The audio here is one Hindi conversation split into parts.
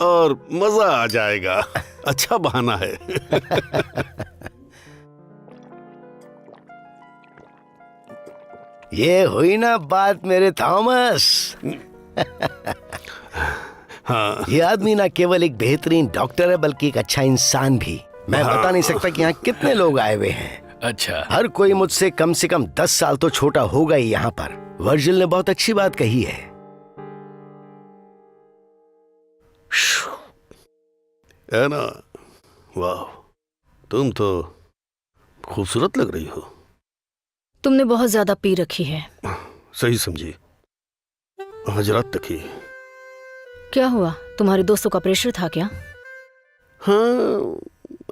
और मजा आ जाएगा। अच्छा बहाना है। ये हुई ना बात मेरे थॉमस। हाँ। ये आदमी ना केवल एक बेहतरीन डॉक्टर है बल्कि एक अच्छा इंसान भी। मैं बता नहीं सकता कि यहाँ कितने लोग आए हुए हैं। अच्छा। हर कोई मुझसे कम से कम 10 साल तो छोटा होगा ही यहाँ पर। वर्जिल ने बहुत अच्छी बात कही है। है ना? वाह, तुम तो खूबसूरत लग रही हो। तुमने बहुत ज्यादा पी रखी है। सही समझी, हजरात तक ही। क्या हुआ, तुम्हारे दोस्तों का प्रेशर था क्या? हाँ,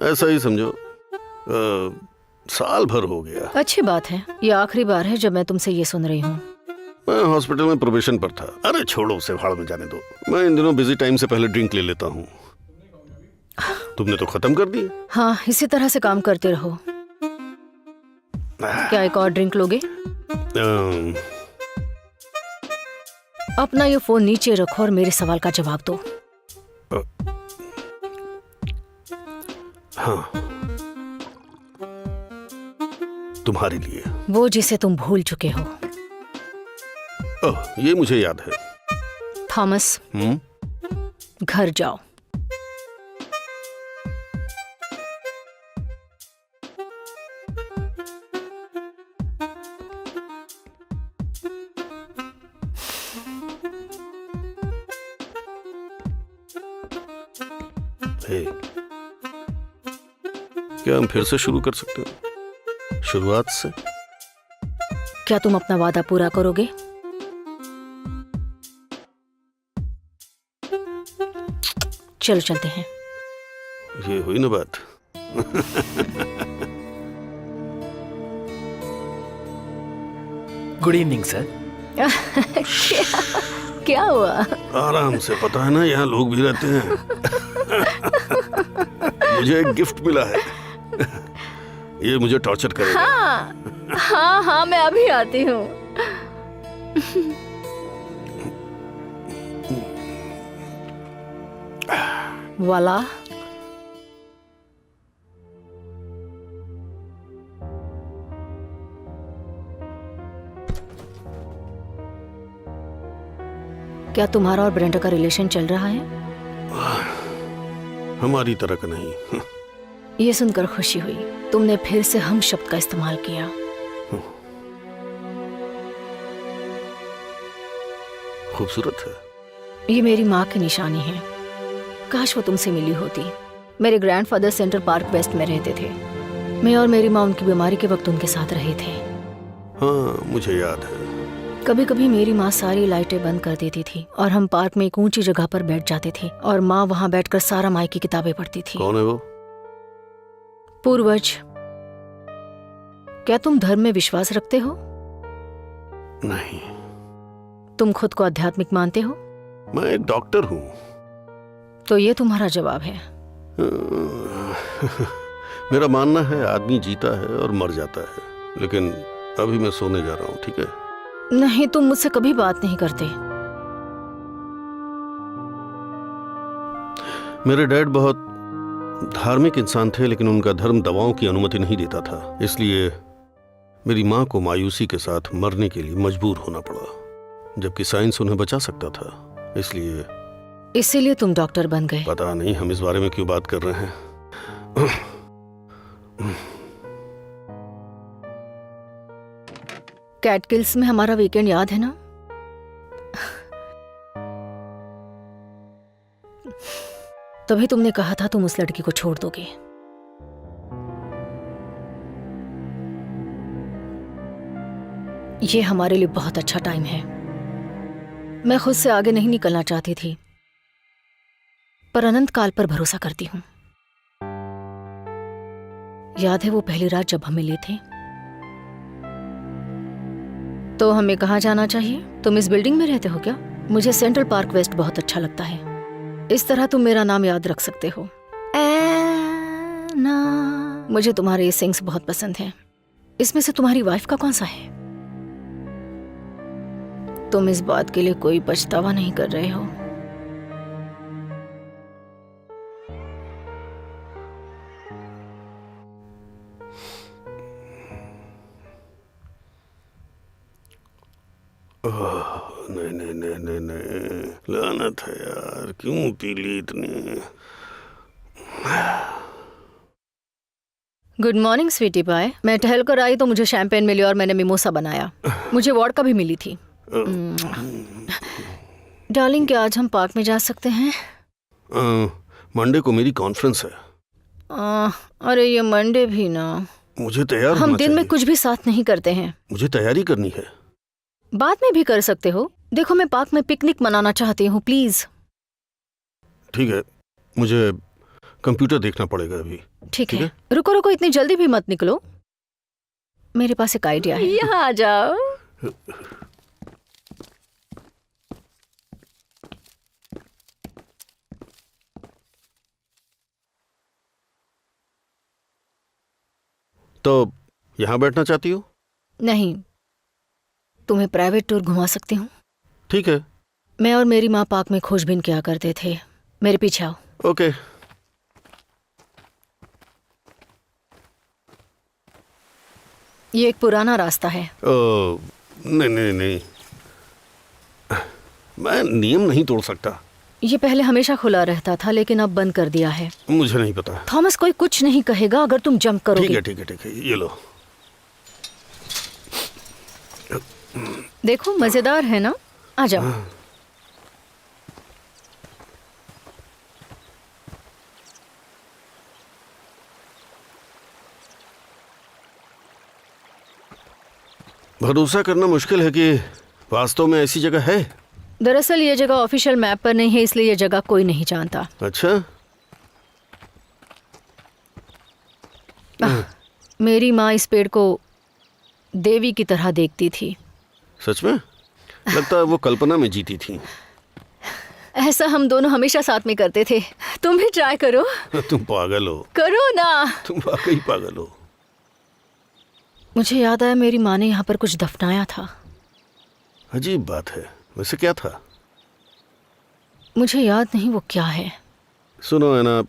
ऐसा ही समझो। साल भर हो गया। अच्छी बात है। ये आखिरी बार है जब मैं तुमसे ये सुन रही हूँ। मैं हॉस्पिटल में प्रोबेशन पर था। अरे छोड़ो, उसे भाड़ में जाने दो। मैं इन दिनों बिजी टाइम से पहले ड्रिंक ले लेता हूँ। तुमने तो खत्म कर दिया। हाँ, इसी तरह से काम करते रहो। क्या एक और ड्रिंक लोगे? अपना ये फोन नीचे रखो और मेरे सवाल का जवाब दो। हाँ, तुम्हारे लिए। वो जिसे तुम भूल चुके हो। ओह, ये मुझे याद है। थॉमस, घर जाओ। क्या हम फिर से शुरू कर सकते हैं? शुरुआत से। क्या तुम अपना वादा पूरा करोगे? चलो चलते हैं। ये हुई ना बात। Good evening sir. क्या हुआ? आराम से, पता है ना यहाँ लोग भी रहते हैं। मुझे एक गिफ्ट मिला है। ये मुझे टॉर्चर करेगा। हाँ हाँ, मैं अभी आती हूँ। वाला, क्या तुम्हारा और ब्रेंडा का रिलेशन चल रहा है? हमारी तरह का नहीं। ये सुनकर खुशी हुई। तुमने फिर से हम शब्द का इस्तेमाल किया। खूबसूरत है। ये मेरी माँ की निशानी है। काश वो तुमसे मिली होती। मेरे ग्रैंडफादर सेंट्रल पार्क वेस्ट में रहते थे। मैं और मेरी माँ उनकी बीमारी के वक्त उनके साथ रहे थे। हाँ, मुझे याद है। कभी कभी मेरी माँ सारी लाइटें बंद कर देती थी और हम पार्क में एक ऊंची जगह पर बैठ जाते थे और माँ वहाँ बैठकर सारा माई की किताबें पढ़ती थी। कौन है वो? पूर्वज। क्या तुम धर्म में विश्वास रखते हो? नहीं। तुम खुद को आध्यात्मिक मानते हो? मैं एक डॉक्टर हूँ। तो ये तुम्हारा जवाब है। मेरा मानना है आदमी जीता है और मर जाता है। लेकिन अभी मैं सोने जा रहा हूँ, ठीक है? नहीं, तुम मुझसे कभी बात नहीं करते। मेरे डैड बहुत धार्मिक इंसान थे, लेकिन उनका धर्म दवाओं की अनुमति नहीं देता था। इसलिए मेरी माँ को मायूसी के साथ मरने के लिए मजबूर होना पड़ा, जबकि साइंस उन्हें बचा सकता था। इसीलिए तुम डॉक्टर बन गए। पता नहीं हम इस बारे में क्यों बात कर रहे हैं। कैटकिल्स में हमारा वीकेंड याद है ना? तभी तुमने कहा था तुम उस लड़की को छोड़ दोगे। ये हमारे लिए बहुत अच्छा टाइम है। मैं खुद से आगे नहीं निकलना चाहती थी, पर अनंत काल पर भरोसा करती हूं। याद है वो पहली रात जब हम मिले थे? तो हमें कहाँ जाना चाहिए? तुम इस बिल्डिंग में रहते हो क्या? मुझे सेंट्रल पार्क वेस्ट बहुत अच्छा लगता है। इस तरह तुम मेरा नाम याद रख सकते हो। एना। मुझे तुम्हारे सिंग्स बहुत पसंद हैं। इसमें से तुम्हारी वाइफ का कौन सा है? तुम इस बात के लिए कोई पछतावा नहीं कर रहे हो? नहीं नहीं नहीं नहीं नहीं, लानत है यार, क्यों पी ली इतनी। गुड मॉर्निंग स्वीटी पाए। मैं टहल कर आई तो मुझे शैंपेन मिली और मैंने मिमोसा बनाया। मुझे वॉडका भी मिली थी। डार्लिंग, क्या आज हम पार्क में जा सकते हैं? मंडे को मेरी कॉन्फ्रेंस है। अरे ये मंडे भी ना। मुझे तैयार हम होना दिन में चाहिए। कुछ भी साथ नहीं करते हैं। मुझे तैयारी करनी है। बाद में भी कर सकते हो। देखो, मैं पार्क में पिकनिक मनाना चाहती हूँ, प्लीज। ठीक है, मुझे कंप्यूटर देखना पड़ेगा अभी। ठीक है, रुको रुको, इतनी जल्दी भी मत निकलो। मेरे पास एक आइडिया है। यहाँ आ जाओ। तो यहाँ बैठना चाहती हो? नहीं, तुम्हें प्राइवेट टूर घुमा सकती हूँ। ठीक है। मैं और मेरी माँ पार्क में खोजबीन किया करते थे। मेरे पीछे आओ। ओके। ये एक पुराना रास्ता है। नहीं नहीं नहीं, मैं नियम नहीं तोड़ सकता। ये पहले हमेशा खुला रहता था, लेकिन अब बंद कर दिया है। मुझे नहीं पता। थॉमस, कोई कुछ नहीं कहेगा अगर तुम जंप करोगे। ठीक है ठीक है ठीक है, ये लो। देखो, मजेदार है ना? आ जाओ। भरोसा करना मुश्किल है कि वास्तव में ऐसी जगह है। दरअसल ये जगह ऑफिशियल मैप पर नहीं है, इसलिए ये जगह कोई नहीं जानता। अच्छा। मेरी माँ इस पेड़ को देवी की तरह देखती थी। सच में? लगता है वो कल्पना में जीती थी। ऐसा हम दोनों हमेशा साथ में करते थे। तुम भी ट्राई करो। तुम पागल हो। करो ना। तुम वाकई पागल हो। मुझे याद आया, मेरी माँ ने यहाँ पर कुछ दफनाया था। अजीब बात है। वैसे क्या था? मुझे याद नहीं वो क्या है। सुनो है ना,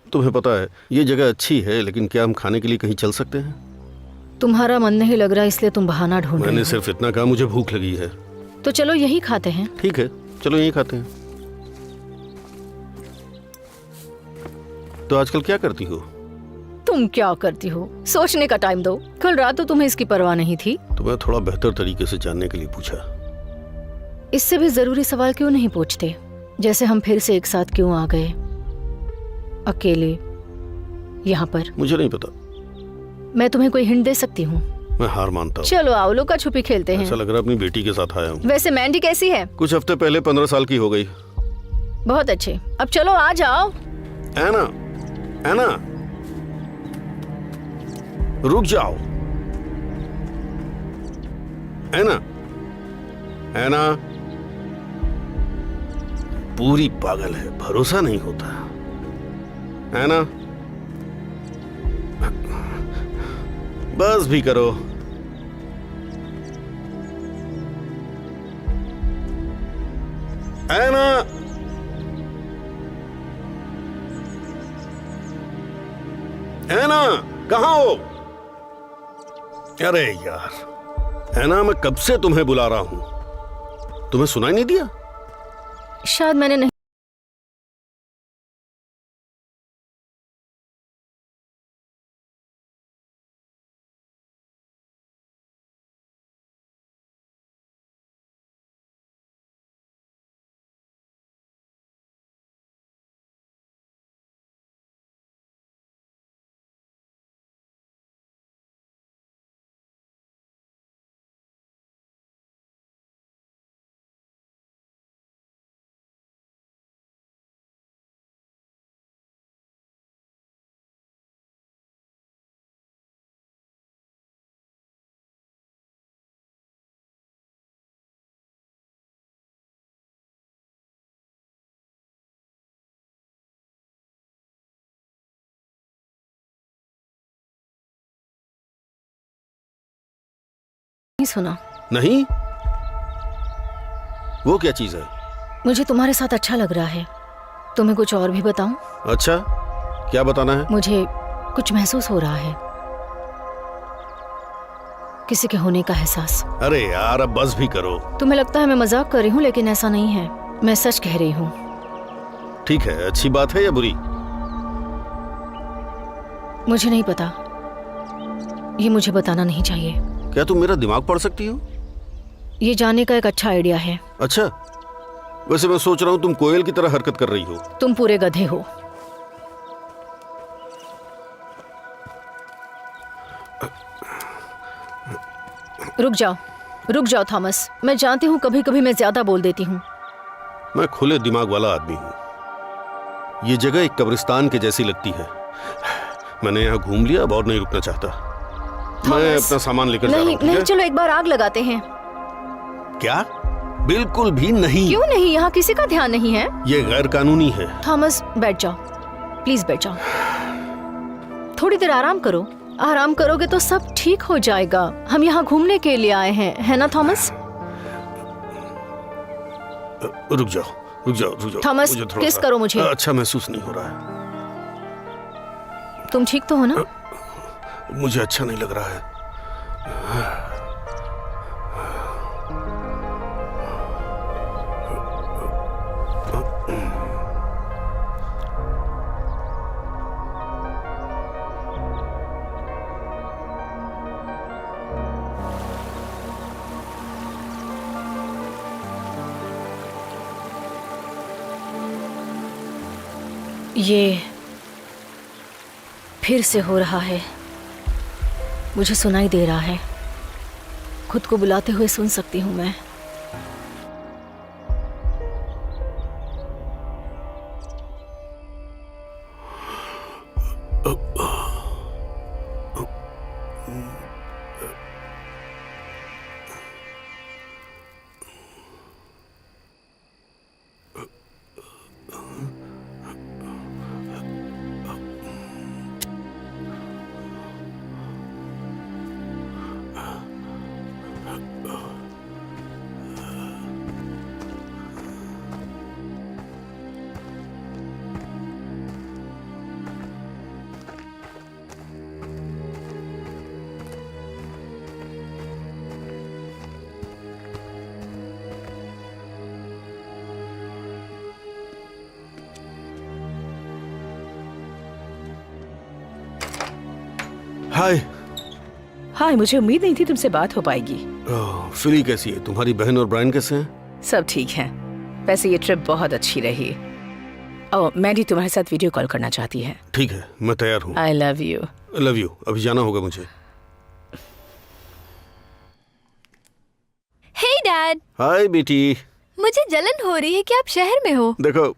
तुम्हें पता है ये जगह अच्छी है, लेकिन क्या हम खाने के लिए कहीं चल सकते हैं? तुम्हारा मन नहीं लग रहा, इसलिए तुम बहाना ढूंढ रहे मैंने हो। सिर्फ इतना कहा, मुझे भूख लगी है। तो चलो यही खाते हैं। ठीक है, चलो यहीं खाते हैं। तो आजकल क्या करती हो? तुम क्या करती हो? सोचने का टाइम दो। कल रात तो तुम्हें इसकी परवाह नहीं थी। तुम्हें थोड़ा बेहतर तरीके से जानने के लिए पूछा। इससे भी जरूरी सवाल क्यों नहीं पूछते? जैसे हम फिर से एक साथ क्यों आ गए, अकेले यहाँ पर? मुझे नहीं पता। मैं तुम्हें कोई हिंट दे सकती हूँ? मैं हार मानता हूँ। चलो आओ, लुका छुपी खेलते हैं। ऐसा लग रहा है अपनी बेटी के साथ आया हूँ। वैसे मैंडी कैसी है? कुछ हफ्ते पहले 15 साल की हो गई। बहुत अच्छे। अब चलो आ जाओ। एना, एना, रुक जाओ। एना, एना, पूरी पागल है, भरोसा नहीं होता। एना, बस भी करो। एना, एना, कहाँ हो? अरे यार, एना, मैं कब से तुम्हें बुला रहा हूं, तुम्हें सुनाई नहीं दिया? शायद मैंने नहीं। सुना। नहीं, वो क्या चीज है? मुझे तुम्हारे साथ अच्छा लग रहा है। तुम्हें कुछ और भी बताऊं? अच्छा, क्या बताना है? मुझे कुछ महसूस हो रहा है। किसी के होने का एहसास। अरे यार अब बस भी करो। तुम्हें लगता है मैं मजाक कर रही हूँ, लेकिन ऐसा नहीं है, मैं सच कह रही हूँ। ठीक है, अच्छी बात है या बुरी? मुझे नहीं पता, ये मुझे बताना नहीं चाहिए। क्या तुम मेरा दिमाग पढ़ सकती हो? ये जानने का एक अच्छा आइडिया है। अच्छा, वैसे मैं सोच रहा हूँ तुम कोयल की तरह हरकत कर रही हो। तुम पूरे गधे हो। रुक जाओ थॉमस, मैं जानती हूँ कभी कभी मैं ज्यादा बोल देती हूँ। मैं खुले दिमाग वाला आदमी हूँ। ये जगह एक कब्रिस्तान के जैसी लगती है। मैंने यहाँ घूम लिया, अब और नहीं रुकना चाहता। मैं अपना सामान लेकर जा रहा हूँ। नहीं, चलो एक बार आग लगाते हैं। क्या? बिल्कुल भी नहीं। क्यों नहीं? यहाँ किसी का ध्यान नहीं है। ये गैर कानूनी है। थॉमस बैठ जाओ, प्लीज बैठ जाओ। थोड़ी देर आराम करो। आराम करोगे तो सब ठीक हो जाएगा। हम यहाँ घूमने के लिए आए हैं, है ना थॉमस? रुक जाओ। थॉमस, किस करो मुझे। अच्छा महसूस नहीं हो रहा है। तुम ठीक तो हो ना? मुझे अच्छा नहीं लग रहा है। ये फिर से हो रहा है। मुझे सुनाई दे रहा है। खुद को बुलाते हुए सुन सकती हूँ मैं। हाय, मुझे उम्मीद नहीं थी तुमसे बात हो पाएगी। फिली कैसी है? तुम्हारी बहन और ब्रायन कैसे हैं? सब ठीक है। वैसे ये ट्रिप बहुत अच्छी रही। मैडी तुम्हारे साथ वीडियो कॉल करना चाहती है। ठीक है, मैं तैयार हूँ। I love you. Love you. अभी जाना होगा मुझे। हे डैड। हाय बेटी। मुझे जलन हो रही है कि आप शहर में हो। देखो,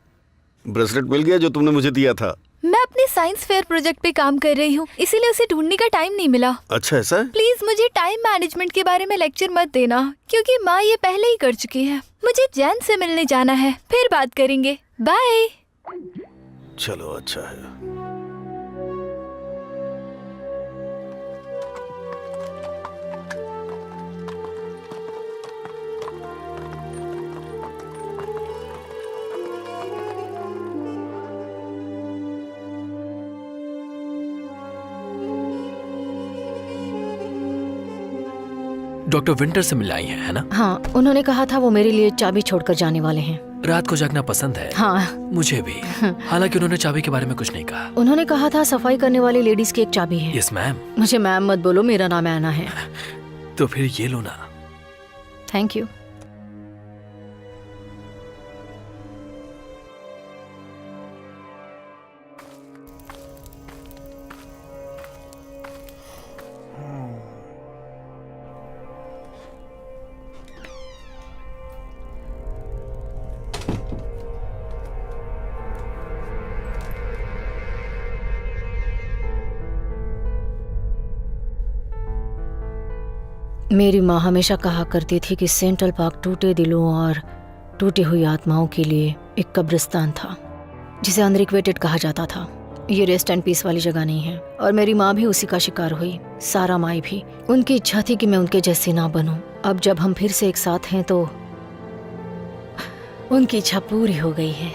ब्रेसलेट मिल गया जो तुमने मुझे दिया था। मैं अपने साइंस फेयर प्रोजेक्ट पे काम कर रही हूँ, इसीलिए उसे ढूंढने का टाइम नहीं मिला। अच्छा ऐसा है? प्लीज मुझे टाइम मैनेजमेंट के बारे में लेक्चर मत देना, क्योंकि माँ ये पहले ही कर चुकी है। मुझे जैन से मिलने जाना है, फिर बात करेंगे। बाय। चलो अच्छा है। डॉक्टर विंटर से मिल आई हैं, है ना? हाँ, उन्होंने कहा था वो मेरे लिए चाबी छोड़कर जाने वाले हैं। रात को जागना पसंद है। हाँ, मुझे भी। हालांकि उन्होंने चाबी के बारे में कुछ नहीं कहा। उन्होंने कहा था सफाई करने वाली लेडीज की एक चाबी है। Yes ma'am. मुझे मैम मत बोलो, मेरा नाम ऐना है। तो फिर ये लो ना। Thank you. मेरी माँ हमेशा कहा करती थी कि सेंट्रल पार्क टूटे दिलों और टूटी हुई आत्माओं के लिए एक कब्रिस्तान था, जिसे अनरिक्वेटेड कहा जाता था। ये रेस्ट एंड पीस वाली जगह नहीं है। और मेरी माँ भी उसी का शिकार हुई, सारा माई भी। उनकी इच्छा थी कि मैं उनके जैसी ना बनूं। अब जब हम फिर से एक साथ हैं तो उनकी इच्छा पूरी हो गई है।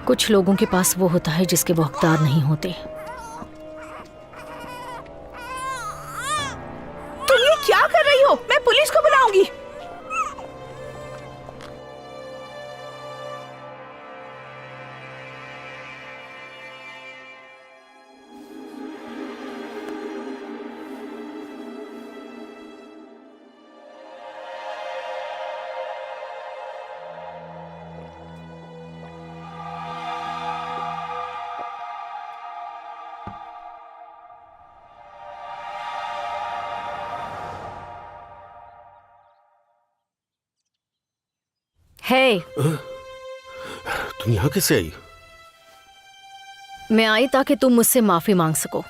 कुछ लोगों के पास वो होता है जिसके वो हकदार नहीं होते। तुम ये क्या कर रही हो? मैं पुलिस को बुलाऊंगी। हे, तुम यहाँ कैसे आई? मैं आई ताकि तुम मुझसे माफी मांग सको।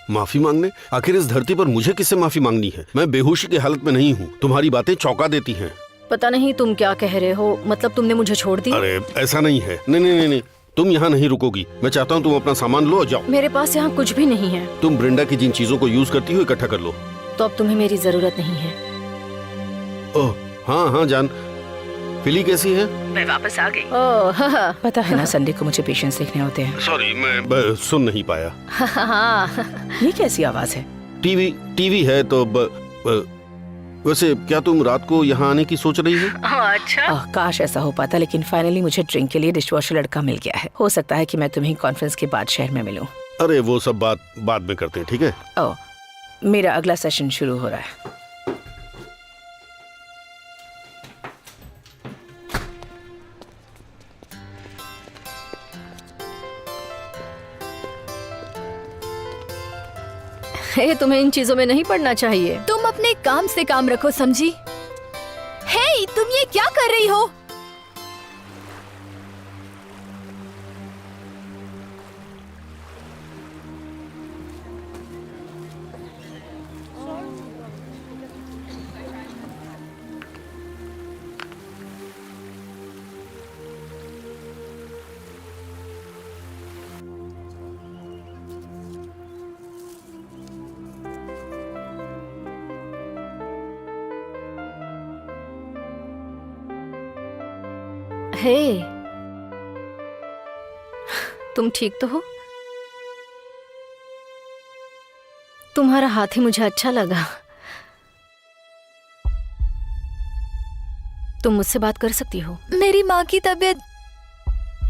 माफी मांगने? आखिर इस धरती पर मुझे किससे माफी मांगनी है? मैं बेहोशी की हालत में नहीं हूँ। तुम्हारी बातें चौंका देती हैं। पता नहीं तुम क्या कह रहे हो। मतलब तुमने मुझे छोड़ दी? अरे ऐसा नहीं है। नहीं नहीं नहीं नहीं, तुम यहाँ नहीं रुकोगी। मैं चाहता हूँ तुम अपना सामान लो और जाओ। मेरे पास यहाँ कुछ भी नहीं है। तुम ब्रिंडा की जिन चीजों को यूज करती हो इकट्ठा कर लो। तो अब तुम्हें मेरी जरूरत नहीं है। ओह हाँ हाँ जान, फिली कैसी है? मैं वापस आ गई। ओह हाँ पता है ना, संडे को मुझे पेशेंट्स देखने होते हैं। सॉरी, मैं सुन नहीं पाया। हाँ। ये कैसी आवाज है? टीवी है तो वैसे क्या तुम रात को यहाँ आने की सोच रही हो? अच्छा। काश ऐसा हो पाता, लेकिन फाइनली मुझे ड्रिंक के लिए डिशवॉशर लड़का मिल गया है। हो सकता है कि मैं तुम्हें कॉन्फ्रेंस के बाद शहर में मिलूं। अरे वो सब बात बाद में करते हैं, ठीक है? ओह, मेरा अगला सेशन शुरू हो रहा है। तुम्हें इन चीजों में नहीं पड़ना चाहिए। तुम अपने काम से काम रखो, समझी? हे, तुम ये क्या कर रही हो? हे, तुम ठीक तो हो? तुम्हारा हाथ ही मुझे अच्छा लगा। तुम मुझसे बात कर सकती हो। मेरी माँ की तबीयत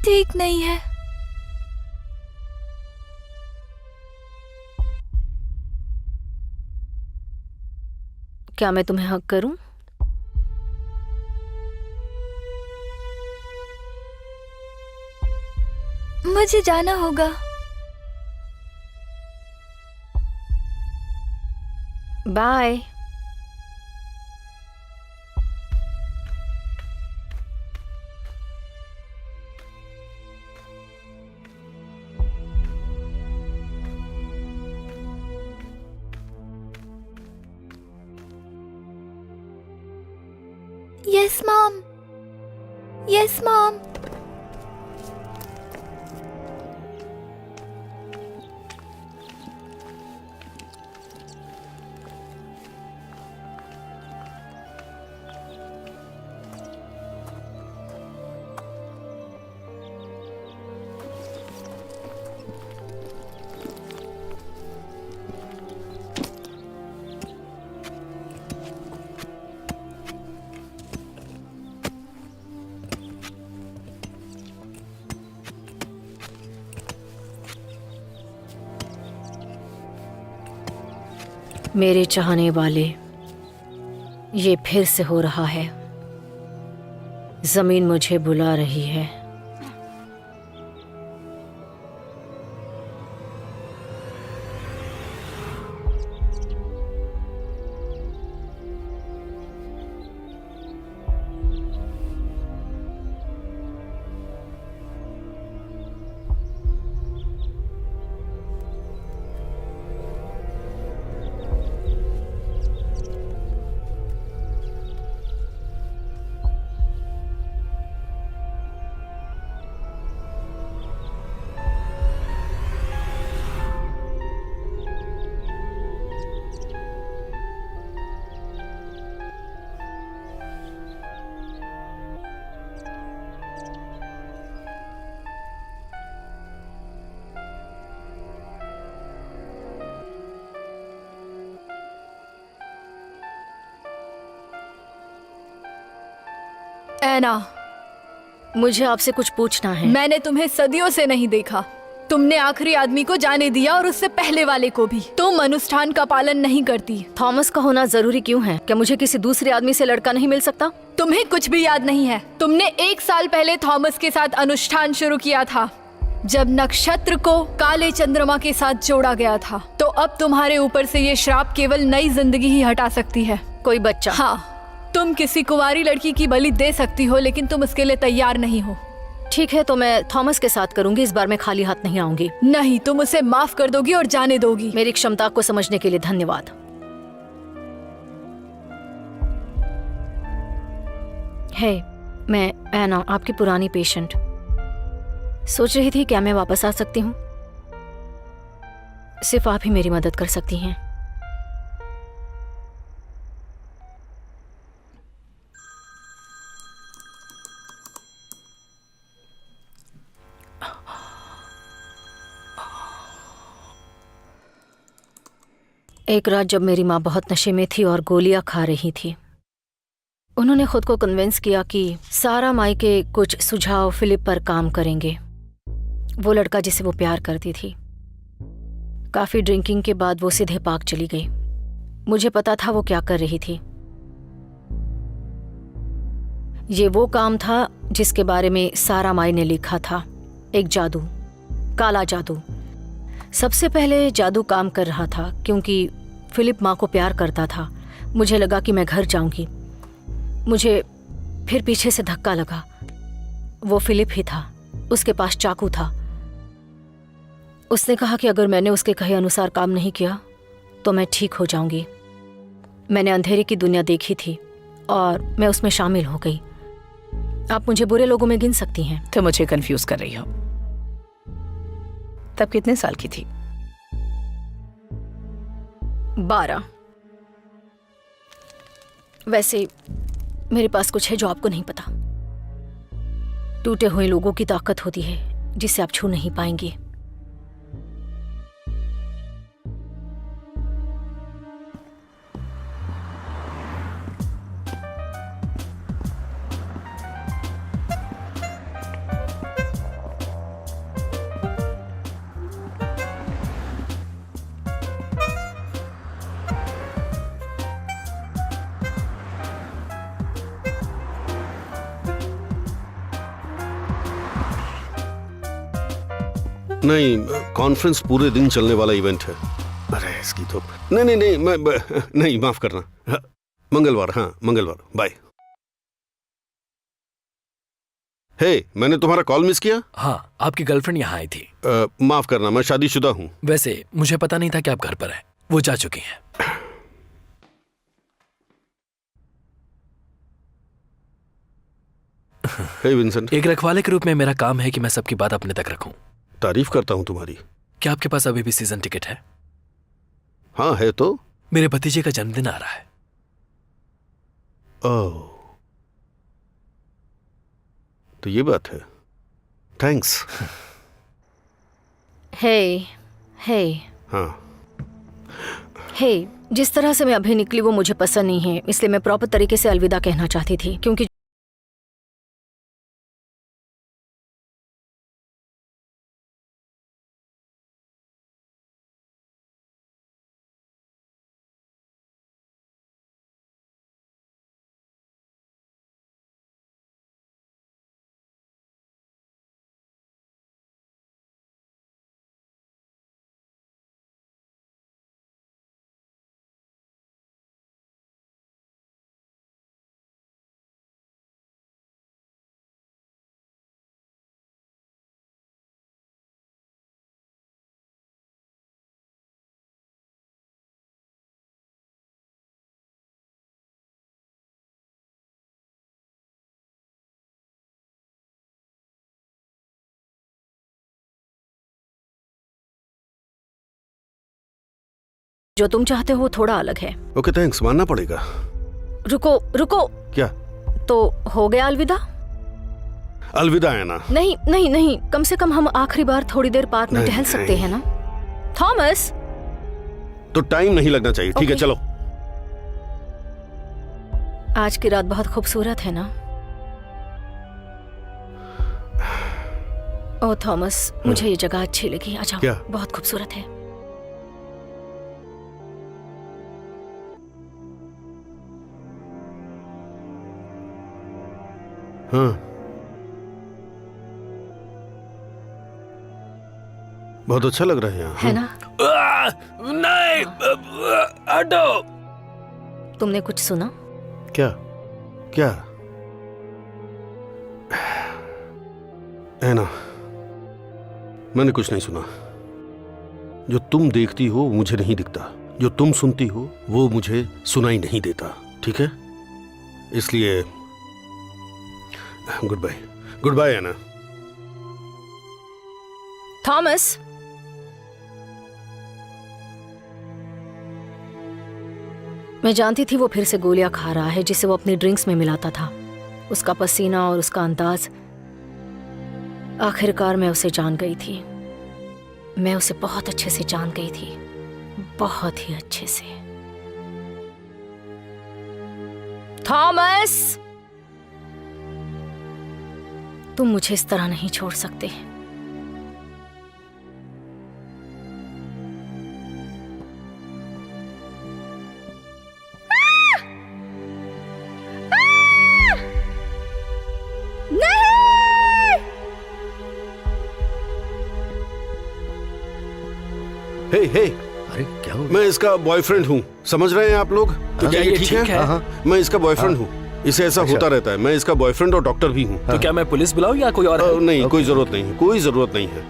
ठीक नहीं है। क्या मैं तुम्हें हक करूं? मुझे जाना होगा। Bye. Yes mom, yes mom. मेरे चाहने वाले, ये फिर से हो रहा है। जमीन मुझे बुला रही है। ऐना, मुझे आपसे कुछ पूछना है। मैंने तुम्हें सदियों से नहीं देखा। तुमने आखिरी आदमी को जाने दिया और उससे पहले वाले को भी। तुम अनुष्ठान का पालन नहीं करती। थॉमस का होना जरूरी क्यों है? क्या मुझे किसी दूसरे आदमी से लड़का नहीं मिल सकता? तुम्हें कुछ भी याद नहीं है। तुमने 1 साल पहले थॉमस के साथ अनुष्ठान शुरू किया था, जब नक्षत्र को काले चंद्रमा के साथ जोड़ा गया था। तो अब तुम्हारे ऊपर से ये श्राप केवल नई जिंदगी ही हटा सकती है। कोई बच्चा? हाँ, तुम किसी कुंवारी लड़की की बलि दे सकती हो, लेकिन तुम उसके लिए तैयार नहीं हो। ठीक है, तो मैं थॉमस के साथ करूंगी। इस बार मैं खाली हाथ नहीं आऊंगी। नहीं, तुम उसे माफ कर दोगी और जाने दोगी। मेरी क्षमता को समझने के लिए धन्यवाद। हे, मैं ऐना, आपकी पुरानी पेशेंट। सोच रही थी क्या मैं वापस आ सकती हूँ? सिर्फ आप ही मेरी मदद कर सकती हैं। एक रात जब मेरी माँ बहुत नशे में थी और गोलियां खा रही थी, उन्होंने खुद को कन्विंस किया कि सारा माई के कुछ सुझाव फिलिप पर काम करेंगे, वो लड़का जिसे वो प्यार करती थी। काफी ड्रिंकिंग के बाद वो सीधे पार्क चली गई। मुझे पता था वो क्या कर रही थी। ये वो काम था जिसके बारे में सारा माई ने लिखा था, एक जादू, काला जादू। सबसे पहले जादू काम कर रहा था क्योंकि फिलिप माँ को प्यार करता था। मुझे लगा कि मैं घर जाऊंगी। मुझे फिर पीछे से धक्का लगा। वो फिलिप ही था, उसके पास चाकू था। उसने कहा कि अगर मैंने उसके कहे अनुसार काम नहीं किया तो मैं ठीक हो जाऊंगी। मैंने अंधेरे की दुनिया देखी थी और मैं उसमें शामिल हो गई। आप मुझे बुरे लोगों में गिन सकती हैं। तो मुझे कंफ्यूज कर रही हो। तब कितने साल की थी? 12। वैसे मेरे पास कुछ है जो आपको नहीं पता। टूटे हुए लोगों की ताकत होती है जिसे आप छू नहीं पाएंगे। नहीं, कॉन्फ्रेंस पूरे दिन चलने वाला इवेंट है। अरे इसकी तो नहीं, नहीं, माफ करना। हाँ, मंगलवार, हाँ मंगलवार, बाय। हे, मैंने तुम्हारा कॉल मिस किया? हाँ, आपकी गर्लफ्रेंड यहाँ आई थी। माफ करना, मैं शादीशुदा हूँ। वैसे मुझे पता नहीं था कि आप घर पर हैं। वो जा चुकी हैं। हे विंसेंट, एक रखवाले के रूप में मेरा काम है कि मैं सबकी बात अपने तक रखूं। तारीफ करता हूँ तुम्हारी। क्या आपके पास अभी भी सीजन टिकट है? हाँ है तो। मेरे भतीजे का जन्मदिन आ रहा है। ओह, तो ये बात है। थैंक्स। हे, हाँ, जिस तरह से मैं अभी निकली वो मुझे पसंद नहीं है, इसलिए मैं प्रॉपर तरीके से अलविदा कहना चाहती थी। क्योंकि जो तुम चाहते हो थोड़ा अलग है। ओके थैंक्स, मानना पड़ेगा। रुको। क्या? तो हो गया अलविदा? अलविदा है ना? नहीं, कम से कम हम आखिरी बार थोड़ी देर पार्क में टहल सकते हैं ना? थॉमस, तो टाइम नहीं लगना चाहिए। ठीक है, ओके। चलो। आज की रात बहुत खूबसूरत है ना? ओ थॉमस, मुझे ये जगह अच्छी लगी। आ जाओ। क्या? बहुत खूबसूरत है। हाँ, बहुत अच्छा लग रहा है यहाँ। है ना? नहीं, हटो। तुमने कुछ सुना? क्या? क्या? ऐना, मैंने कुछ नहीं सुना। जो तुम देखती हो मुझे नहीं दिखता, जो तुम सुनती हो वो मुझे सुनाई नहीं देता, ठीक है? इसलिए गुड बाय। गुड बाय ऐना। थॉमस, मैं जानती थी वो फिर से गोलियां खा रहा है जिसे वो अपनी ड्रिंक्स में मिलाता था। उसका पसीना और उसका अंदाज। आखिरकार मैं उसे जान गई थी। मैं उसे बहुत अच्छे से जान गई थी, बहुत ही अच्छे से। थॉमस, तुम मुझे इस तरह नहीं छोड़ सकते। हे हे, अरे क्या हो गया? मैं इसका बॉयफ्रेंड हूँ, समझ रहे हैं आप लोग? तो क्या ये ठीक है? हाँ, मैं इसका बॉयफ्रेंड हूँ। इसे ऐसा होता रहता है। मैं इसका बॉयफ्रेंड और डॉक्टर भी हूँ। तो क्या मैं पुलिस बुलाऊं या कोई और है? नहीं, कोई जरूरत नहीं है, कोई जरूरत नहीं है।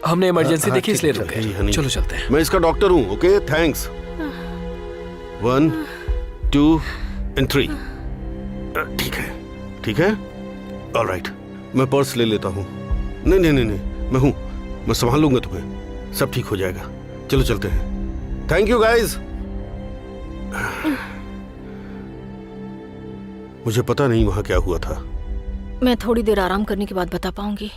हमने इमरजेंसी हाँ, देखी इसलिए ठीक रुक है, जी, गए। हनी। चलो चलते हैं। मैं इसका डॉक्टर हूँ। Okay, thanks. 1 2 and 3। ठीक है, ठीक है, ऑलराइट। मैं पर्स ले लेता हूँ। नहीं नहीं नहीं नहीं, मैं हूँ, मैं संभाल लूंगा तुम्हें, सब ठीक हो जाएगा। चलो चलते हैं। Thank you guys. मुझे पता नहीं वहां क्या हुआ था। मैं थोड़ी देर आराम करने के बाद बता पाऊंगी।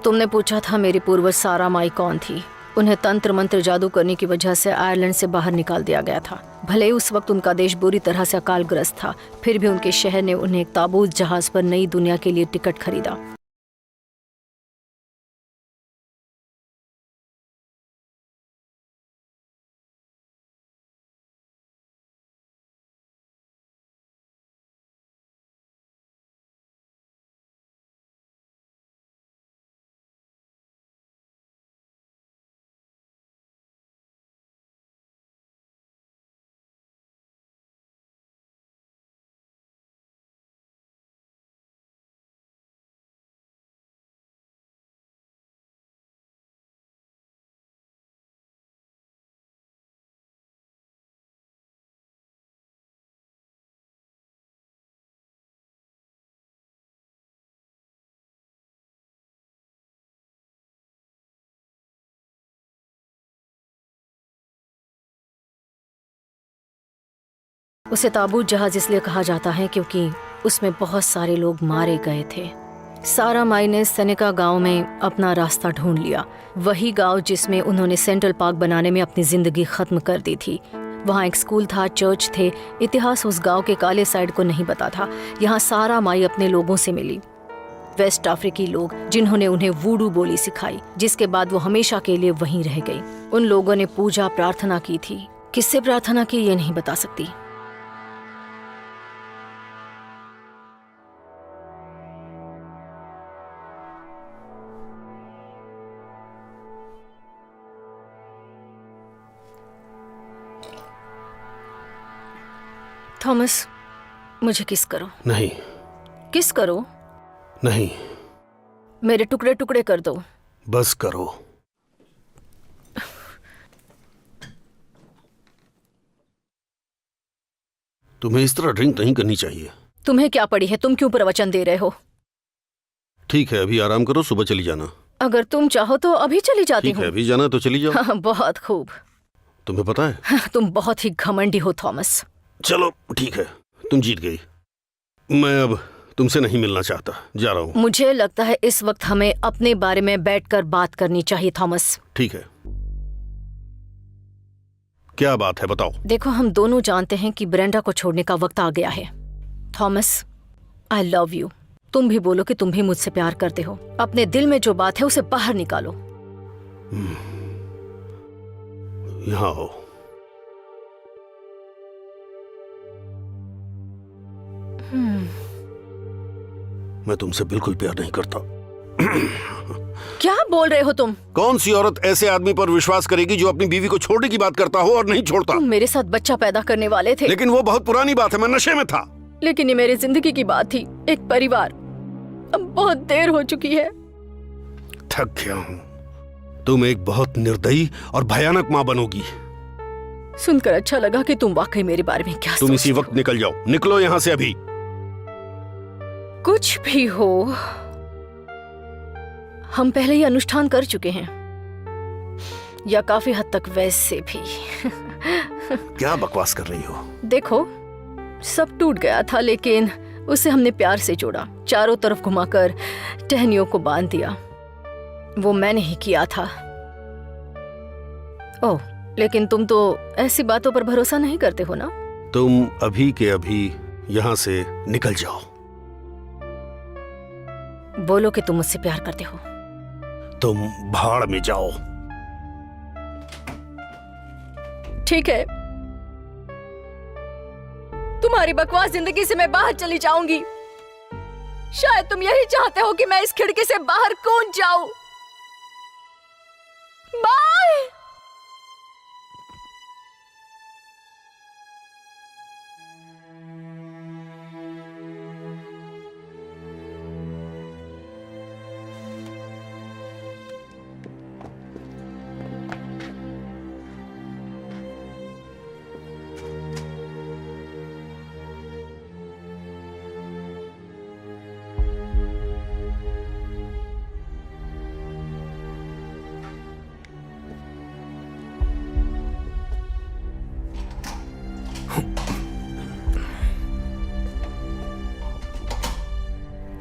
तुमने पूछा था मेरी पूर्वज सारा माई कौन थी। उन्हें तंत्र मंत्र जादू करने की वजह से आयरलैंड से बाहर निकाल दिया गया था। भले ही उस वक्त उनका देश बुरी तरह से अकालग्रस्त था, फिर भी उनके शहर ने उन्हें एक ताबूत जहाज पर नई दुनिया के लिए टिकट खरीदा। उसे ताबूत जहाज इसलिए कहा जाता है क्योंकि उसमें बहुत सारे लोग मारे गए थे। सारा माई ने सेनेका गांव में अपना रास्ता ढूंढ लिया, वही गांव जिसमें उन्होंने सेंट्रल पार्क बनाने में अपनी जिंदगी खत्म कर दी थी। वहाँ एक स्कूल था, चर्च थे। इतिहास उस गांव के काले साइड को नहीं पता था। यहाँ सारा माई अपने लोगों से मिली, वेस्ट अफ्रीकी लोग, जिन्होंने उन्हें वूडू बोली सिखाई, जिसके बाद वो हमेशा के लिए वहीं रह गई। उन लोगों ने पूजा प्रार्थना की थी। किससे प्रार्थना की ये नहीं बता सकती। थॉमस, मुझे किस करो। नहीं किस करो। नहीं, मेरे टुकड़े टुकड़े कर दो। बस करो। तुम्हें इस तरह ड्रिंक नहीं करनी चाहिए। तुम्हें क्या पड़ी है? तुम क्यों प्रवचन दे रहे हो? ठीक है, अभी आराम करो, सुबह चली जाना। अगर तुम चाहो तो अभी चली जाती ठीक है, हूँ। अभी जाना तो चली जाओ। हाँ, बहुत खूब। तुम्हें पता है? तुम बहुत ही घमंडी हो थॉमस। चलो ठीक है, तुम जीत गई। मैं अब तुमसे नहीं मिलना चाहता, जा रहा हूं। मुझे लगता है इस वक्त हमें अपने बारे में बैठकर बात करनी चाहिए थॉमस। ठीक है, क्या बात है बताओ। देखो, हम दोनों जानते हैं कि ब्रेंडा को छोड़ने का वक्त आ गया है। Thomas, I love you. तुम भी बोलो कि तुम भी मुझसे प्यार करते हो। अपने दिल में जो बात है उसे बाहर निकालो। यहाँ आओ। मैं तुमसे बिल्कुल प्यार नहीं करता। क्या बोल रहे हो तुम? कौन सी औरत ऐसे आदमी पर विश्वास करेगी जो अपनी बीवी को छोड़ने की बात करता हो और नहीं छोड़ता? तुम मेरे साथ बच्चा पैदा करने वाले थे। लेकिन वो बहुत पुरानी बात है, मैं नशे में था। लेकिन ये मेरी जिंदगी की बात थी, एक परिवार। अब बहुत देर हो चुकी है। थक गया हूं। तुम एक बहुत निर्दयी और भयानक माँ बनोगी। सुनकर अच्छा लगा कि तुम वाकई मेरे बारे में क्या तुम इसी सोचते वक्त निकल जाओ, निकलो यहाँ से अभी। कुछ भी हो, हम पहले ही अनुष्ठान कर चुके हैं, या काफी हद तक वैसे भी। क्या बकवास कर रही हो? देखो, सब टूट गया था, लेकिन उसे हमने प्यार से जोड़ा, चारों तरफ घुमाकर टहनियों को बांध दिया। वो मैंने ही किया था। ओह, लेकिन तुम तो ऐसी बातों पर भरोसा नहीं करते हो ना? तुम अभी के अभी यहाँ से निकल जाओ। बोलो कि तुम मुझसे प्यार करते हो। तुम भाड़ में जाओ। ठीक है, तुम्हारी बकवास जिंदगी से मैं बाहर चली जाऊंगी। शायद तुम यही चाहते हो कि मैं इस खिड़की से बाहर कूद जाऊं। बाय।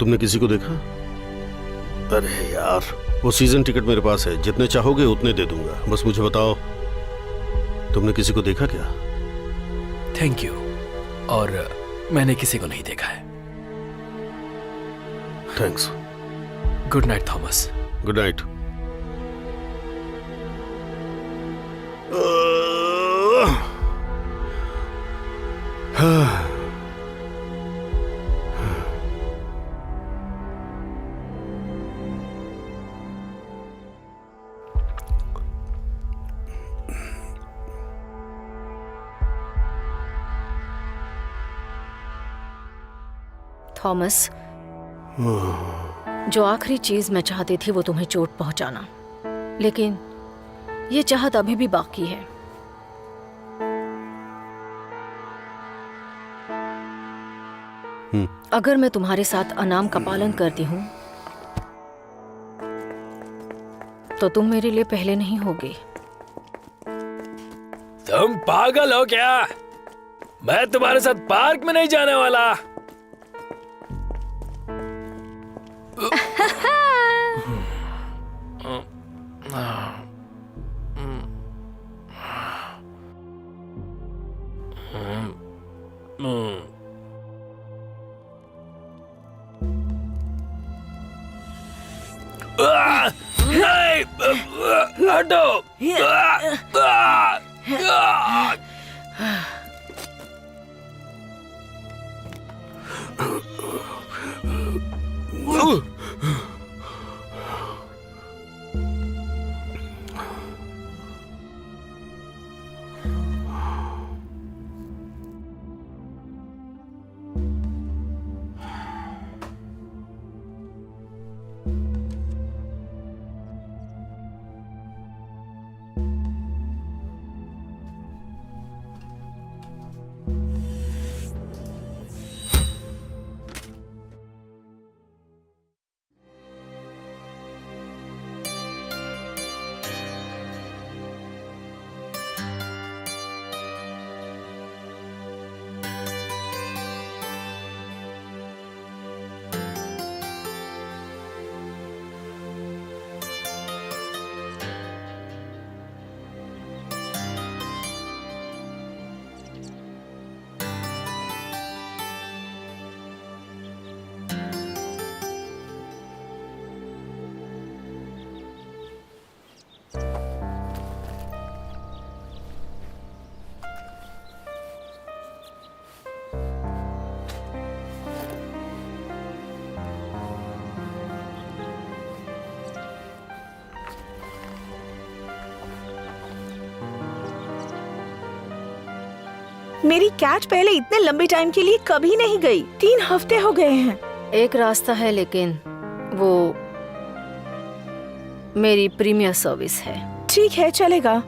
तुमने किसी को देखा? अरे यार, वो सीजन टिकट मेरे पास है, जितने चाहोगे उतने दे दूंगा। बस मुझे बताओ, तुमने किसी को देखा क्या? Thank you. और मैंने किसी को नहीं देखा है। Thanks. Good night Thomas. Good night. Thomas, जो आखिरी चीज मैं चाहती थी वो तुम्हें चोट पहुंचाना, लेकिन ये चाहत अभी भी बाकी है। अगर मैं तुम्हारे साथ अनाम का पालन करती हूँ तो तुम मेरे लिए पहले नहीं होगे। तुम पागल हो क्या? मैं तुम्हारे साथ पार्क में नहीं जाने वाला। नहीं, हटो। मेरी कैट पहले इतने लंबे टाइम के लिए कभी नहीं गई। 3 हफ्ते हो गए हैं। एक रास्ता है, लेकिन वो मेरी प्रीमियर सर्विस है। ठीक है, चलेगा।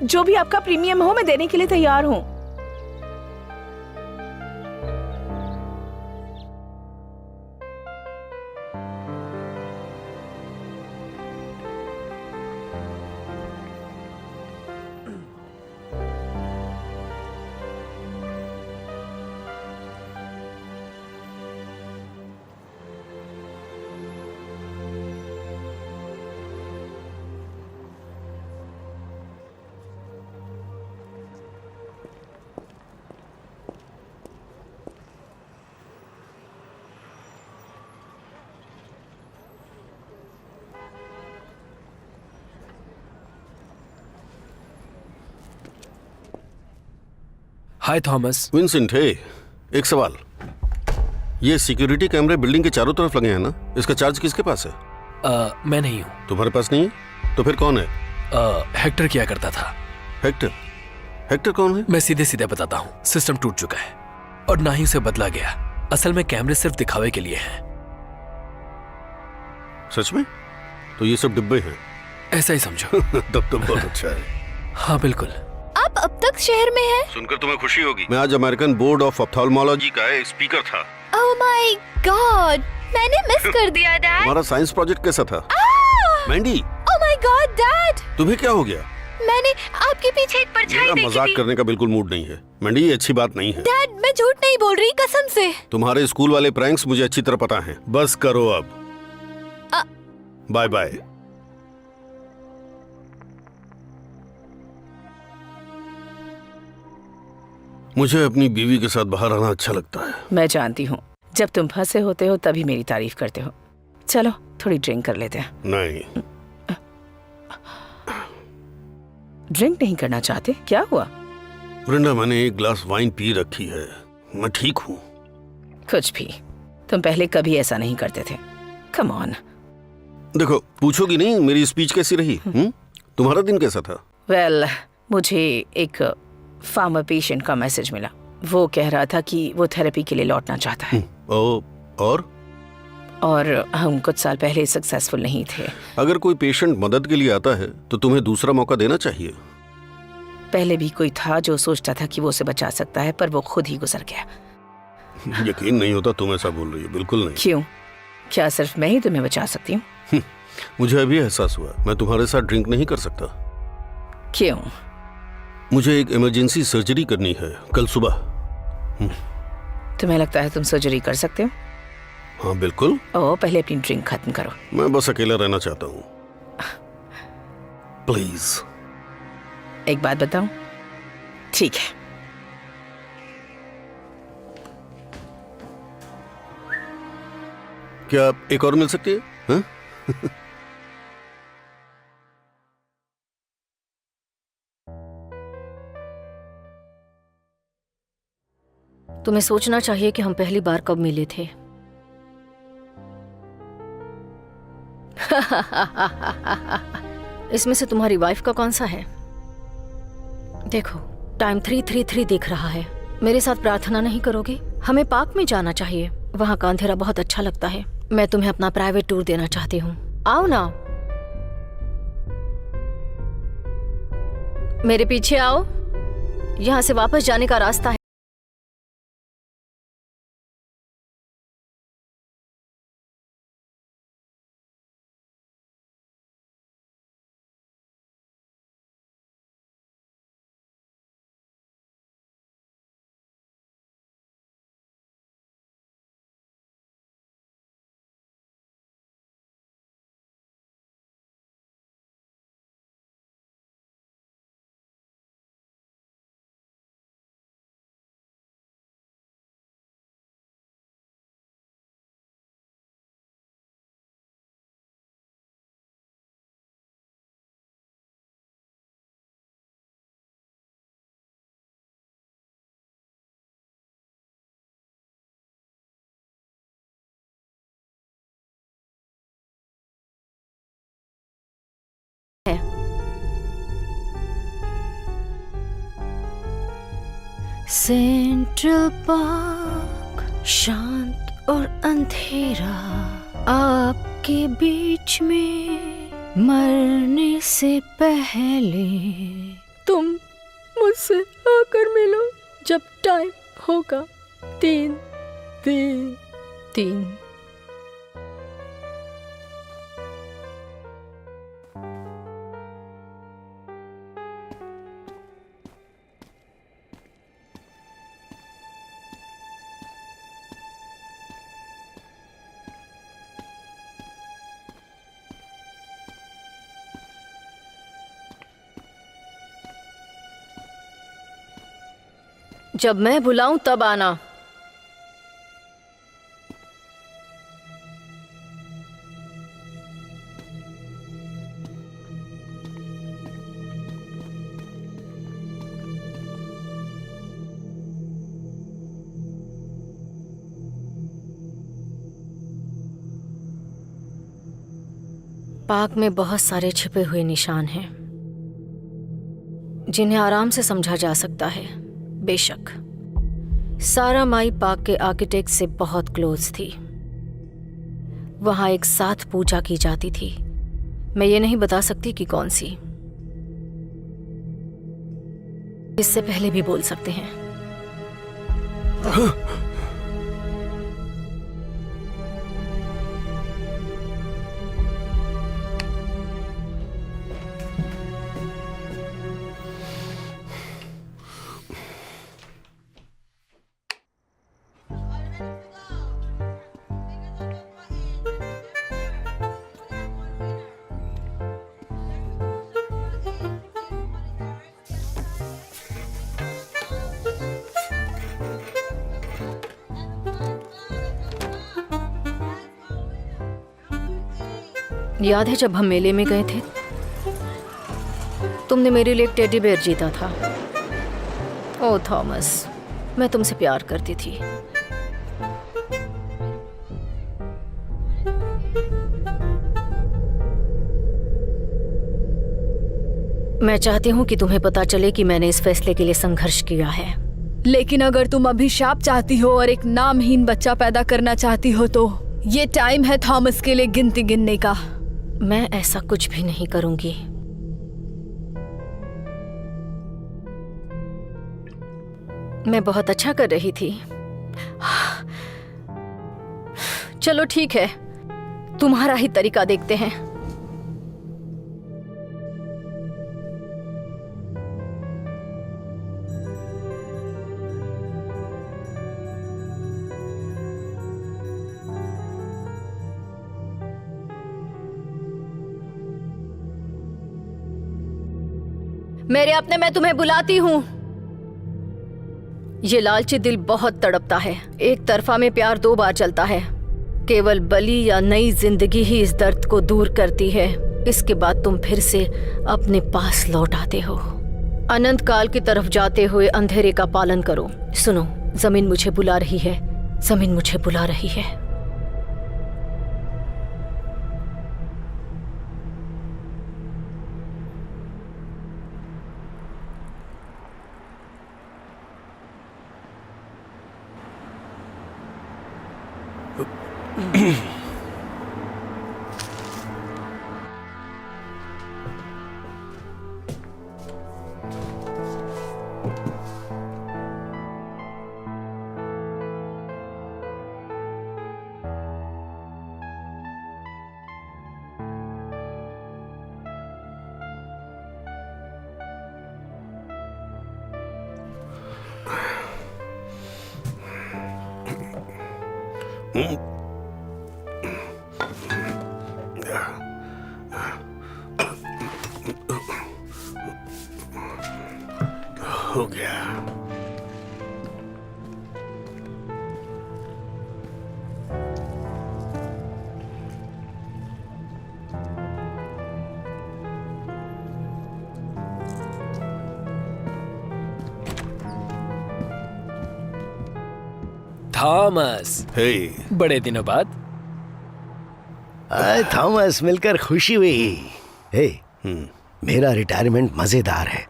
जो भी आपका प्रीमियम हो मैं देने के लिए तैयार हूँ। हाय थॉमस। विंसेंट, हे, एक सवाल। ये सिक्योरिटी कैमरे बिल्डिंग के चारों तरफ लगे हैं ना? इसका चार्ज किसके पास है? मैं नहीं हूँ। तुम्हारे पास नहीं है? तो फिर कौन है? हेक्टर किया करता था। हेक्टर? हेक्टर कौन है? मैं सीधे सीधे बताता हूँ, सिस्टम टूट चुका है और ना ही उसे बदला गया। असल में कैमरे सिर्फ दिखावे के लिए हैं। सच में? तो ये सब डिब्बे हैं? ऐसा ही समझो। तब तो बहुत अच्छा है। हाँ बिल्कुल। आप अब तक शहर में हैं? सुनकर तुम्हें खुशी होगी। मैं आज अमेरिकन बोर्ड ऑफ ऑप्थेल्मोलॉजी का एक स्पीकर था। ओह माय गॉड, मैंने मिस कर दिया डैड। तुम्हारा साइंस प्रोजेक्ट कैसा था? Mandy. Oh my God dad, तुम्हें क्या हो गया? मैंने आपके पीछे एक परछाई मेरा देखी मजाक थी। करने का बिल्कुल मूड नहीं है मैंडी, ये अच्छी बात नहीं है। डैड, मैं झूठ नहीं बोल रही, कसम से। तुम्हारे स्कूल वाले प्रैंक्स मुझे अच्छी तरह पता हैं। बस करो अब। Bye bye. मुझे अपनी बीवी के साथ बाहर आना अच्छा लगता है। मैं जानती हूँ, जब तुम फंसे होते हो तभी मेरी तारीफ करते हो। चलो थोड़ी ड्रिंक कर लेते हैं। नहीं, ड्रिंक नहीं करना चाहते? क्या हुआ? वृंदा, मैंने एक ग्लास वाइन पी रखी है, मैं ठीक हूँ। कुछ भी, तुम पहले कभी ऐसा नहीं करते थे। Come on. देखो, पूछोगी नहीं मेरी स्पीच कैसी रही? तुम्हारा दिन कैसा था? वेल, मुझे एक फार्मर पेशेंट का मैसेज मिला। वो कह रहा था कि वो थेरेपी के लिए लौटना चाहता है। और हम कुछ साल पहले सक्सेसफुल नहीं थे। अगर कोई पेशेंट मदद के लिए आता है तो तुम्हें दूसरा मौका देना चाहिए। पहले भी कोई था जो सोचता था कि वो उसे बचा सकता है, पर वो खुद ही गुजर गया। यकीन नहीं होता तुम ऐसा बोल रही हो। बिल्कुल नहीं। क्यों? क्या सिर्फ मैं ही तुम्हें बचा सकती हूँ? मुझे अभी एहसास हुआ, मैं तुम्हारे साथ ड्रिंक नहीं कर सकता। क्यों? मुझे एक इमरजेंसी सर्जरी करनी है कल सुबह। तुम्हें लगता है तुम सर्जरी कर सकते हो? हाँ बिल्कुल। ओ, पहले अपनी ड्रिंक खत्म करो। मैं बस अकेला रहना चाहता हूँ, प्लीज। एक बात बताऊं? ठीक है। क्या एक और मिल सकती है? हाँ? तुम्हें सोचना चाहिए कि हम पहली बार कब मिले थे। इसमें से तुम्हारी वाइफ का कौन सा है? देखो, टाइम 3:33 दिख रहा है। मेरे साथ प्रार्थना नहीं करोगे? हमें पार्क में जाना चाहिए, वहाँ का अंधेरा बहुत अच्छा लगता है। मैं तुम्हें अपना प्राइवेट टूर देना चाहती हूँ। आओ ना, मेरे पीछे आओ। यहाँ से वापस जाने का रास्ता है। सेंट्रल पार्क शांत और अंधेरा, आपके बीच में मरने से पहले तुम मुझसे आकर मिलो जब टाइम होगा 3 3 3। जब मैं बुलाऊं तब आना। पार्क में बहुत सारे छिपे हुए निशान हैं जिन्हें आराम से समझा जा सकता है। बेशक सारा माई पार्क के आर्किटेक्ट से बहुत क्लोज थी। वहां एक साथ पूजा की जाती थी। मैं ये नहीं बता सकती कि कौन सी। इससे पहले भी बोल सकते हैं। याद है जब हम मेले में गए थे, तुमने मेरे लिए एक टेडी बेयर जीता था। ओह थॉमस, मैं तुमसे प्यार करती थी। मैं चाहती हूँ कि तुम्हें पता चले कि मैंने इस फैसले के लिए संघर्ष किया है। लेकिन अगर तुम अभिशाप चाहती हो और एक नामहीन बच्चा पैदा करना चाहती हो तो ये टाइम है थॉमस के लिए गिनती गिनने का। मैं ऐसा कुछ भी नहीं करूंगी। मैं बहुत अच्छा कर रही थी। चलो ठीक है, तुम्हारा ही तरीका देखते हैं। मेरे अपने, मैं तुम्हें बुलाती हूँ। ये लालची दिल बहुत तड़पता है। एक तरफा में प्यार 2 बार चलता है। केवल बलि या नई जिंदगी ही इस दर्द को दूर करती है। इसके बाद तुम फिर से अपने पास लौट आते हो। अनंत काल की तरफ जाते हुए अंधेरे का पालन करो। सुनो, जमीन मुझे बुला रही है। जमीन मुझे बुला रही है। हो गया। थॉमस, हे, बड़े दिनों बाद। थॉमस, मिलकर खुशी हुई। हे, मेरा रिटायरमेंट मजेदार है।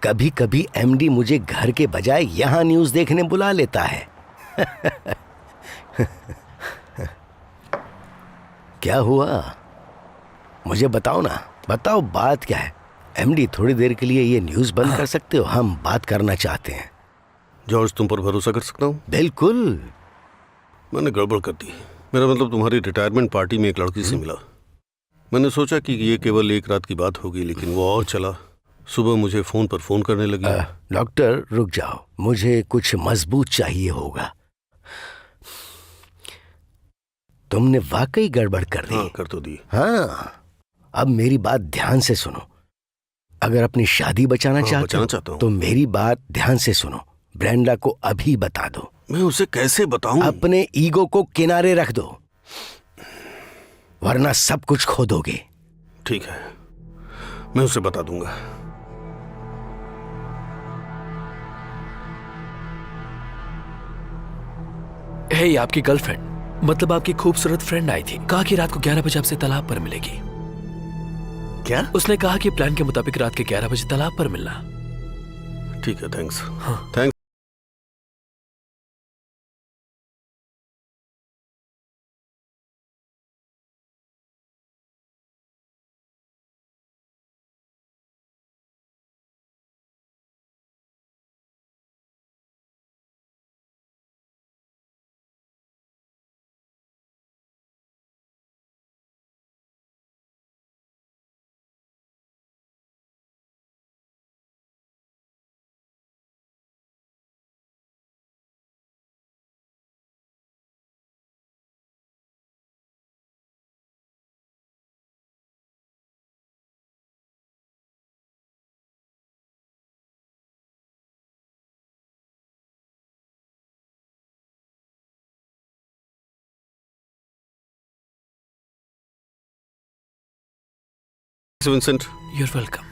कभी कभी एमडी मुझे घर के बजाय यहाँ न्यूज़ देखने बुला लेता है। क्या हुआ, मुझे बताओ ना, बताओ बात क्या है। एमडी थोड़ी देर के लिए ये न्यूज़ बंद कर सकते हो, हम बात करना चाहते हैं। जॉर्ज, तुम पर भरोसा कर सकता हूँ? बिल्कुल। मैंने गड़बड़ कर दी। मेरा मतलब तुम्हारी रिटायरमेंट पार्टी में एक लड़की से मिला। मैंने सोचा कि ये केवल एक रात की बात होगी, लेकिन वो और चला। सुबह मुझे फोन पर फोन करने लगी। डॉक्टर रुक जाओ, मुझे कुछ मजबूत चाहिए होगा। तुमने वाकई गड़बड़ कर दी। हाँ, कर तो दी। हाँ, अब मेरी बात ध्यान से सुनो। अगर अपनी शादी बचाना चाहते हो तो मेरी बात ध्यान से सुनो। ब्रेंडा को अभी बता दो। मैं उसे कैसे बताऊं? अपने ईगो को किनारे रख दो, वरना सब कुछ खो दोगे। ठीक है, मैं उसे बता दूंगा। हे, आपकी गर्लफ्रेंड, मतलब आपकी खूबसूरत फ्रेंड आई थी। कहा कि रात को 11 बजे आपसे तालाब पर मिलेगी। क्या? उसने कहा कि प्लान के मुताबिक रात के 11 बजे तालाब पर मिलना। ठीक है, थैंक्स। हाँ। Thanks. Vincent, you're welcome.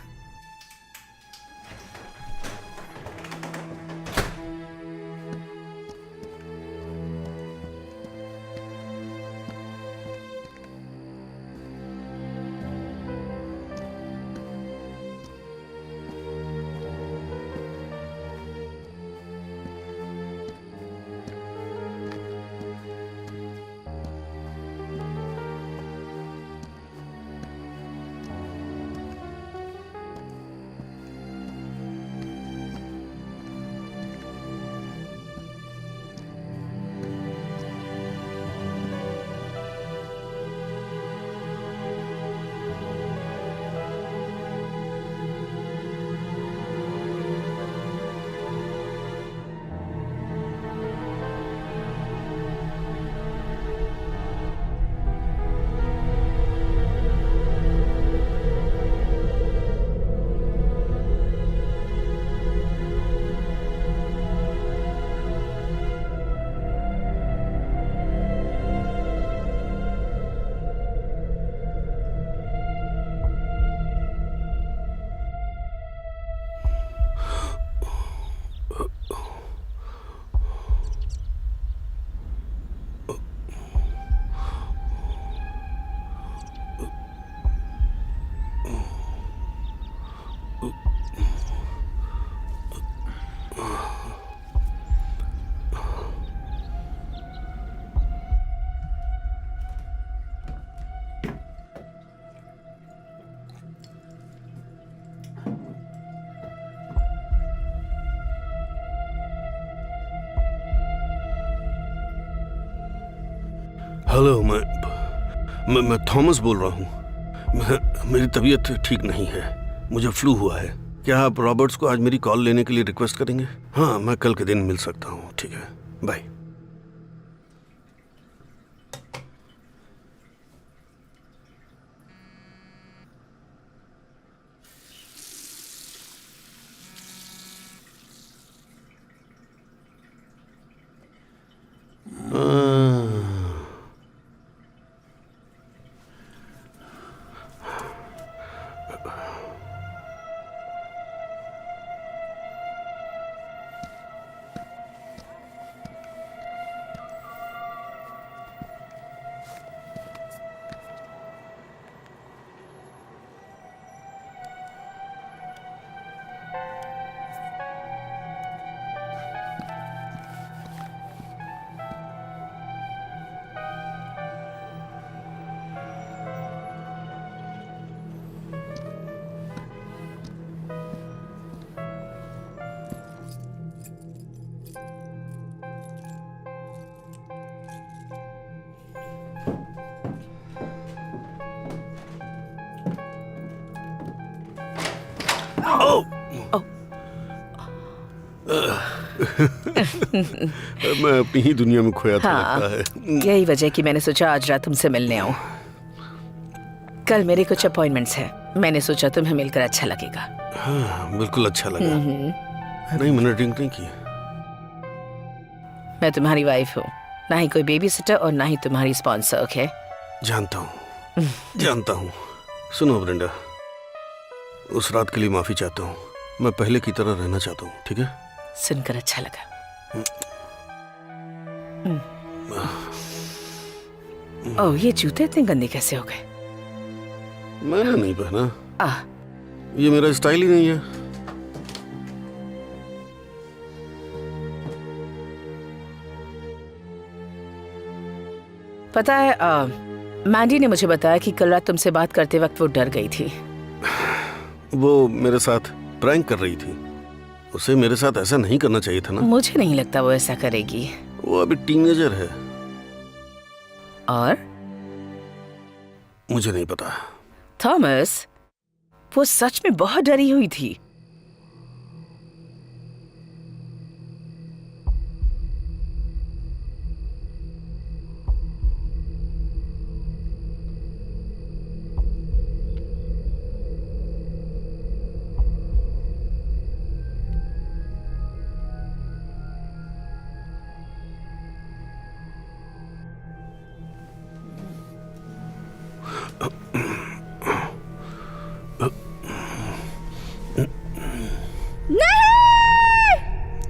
Hello, मैं थॉमस बोल रहा हूँ। मेरी तबीयत ठीक नहीं है, मुझे फ्लू हुआ है। क्या आप रॉबर्ट्स को आज मेरी कॉल लेने के लिए रिक्वेस्ट करेंगे? हाँ, मैं कल के दिन मिल सकता हूँ। ठीक है, बाय। मैं अपनी ही दुनिया में खोया था हाँ, लगता है। यही वजह कि मैंने सोचा आज रात तुमसे मिलने आऊं। कल मेरे कुछ अपॉइंटमेंट्स हैं, मैंने सोचा तुम्हें मिलकर अच्छा लगेगा। हाँ, बिल्कुल अच्छा लगा। नहीं, मैंने ड्रिंक नहीं की। मैं तुम्हारी वाइफ हूँ, ना ही कोई बेबी सिटर और ना ही तुम्हारी स्पॉन्सर। ओके? जानता हूँ, जानता हूँ। सुनो ब्रेंडा, उस रात के लिए माफी चाहता हूँ। मैं पहले की तरह रहना चाहता हूँ, ठीक है? सुनकर अच्छा लगा। ओह, ये जूते इतने गंदे कैसे हो गए? मैंने नहीं पहना। ये मेरा स्टाइल ही नहीं है। पता है, मैंडी ने मुझे बताया कि कल रात तुमसे बात करते वक्त वो डर गई थी। वो मेरे साथ प्रैंक कर रही थी। उसे मेरे साथ ऐसा नहीं करना चाहिए था ना। मुझे नहीं लगता वो ऐसा करेगी। वो अभी टीनेजर है। और मुझे नहीं पता। थॉमस, वो सच में बहुत डरी हुई थी।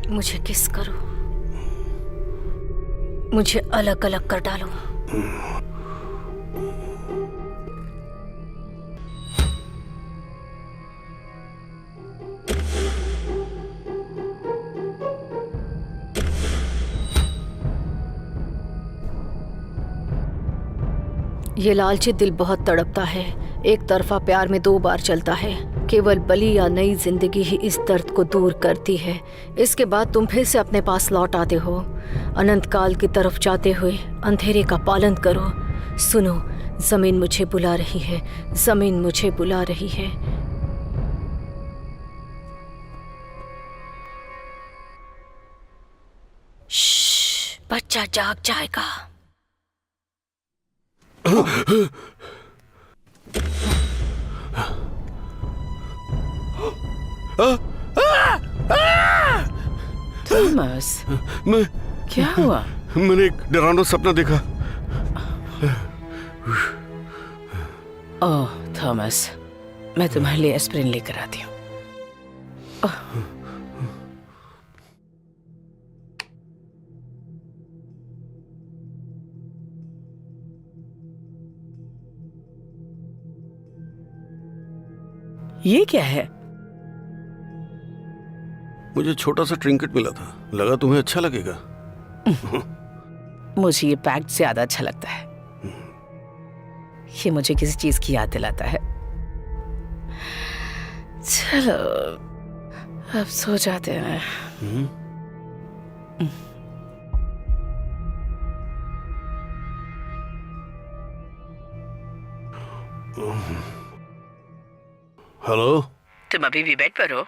मुझे किस करो, मुझे अलग अलग कर डालो। ये लालची दिल बहुत तड़पता है। एक तरफा प्यार में 2 बार चलता है। केवल बली या नई जिंदगी ही इस दर्द को दूर करती है। इसके बाद तुम फिर से अपने पास लौट आते हो। अनंत काल की तरफ जाते हुए अंधेरे का पालन करो। सुनो, जमीन मुझे बुला रही है, जमीन मुझे बुला रही है। श्श, बच्चा जाग जाएगा। थॉमस, मैं क्या हुआ? मैंने एक डरावना सपना देखा। ओह थॉमस, मैं तुम्हारे लिए एस्पिरिन लेकर आती हूँ। ये क्या है? मुझे छोटा सा ट्रिंकेट मिला था, लगा तुम्हें अच्छा लगेगा। मुझे ये पैक्ट ज्यादा अच्छा लगता है। ये मुझे किसी चीज की याद दिलाता है। चलो अब सो जाते हैं। हेलो, तुम अभी भी बेड पर हो?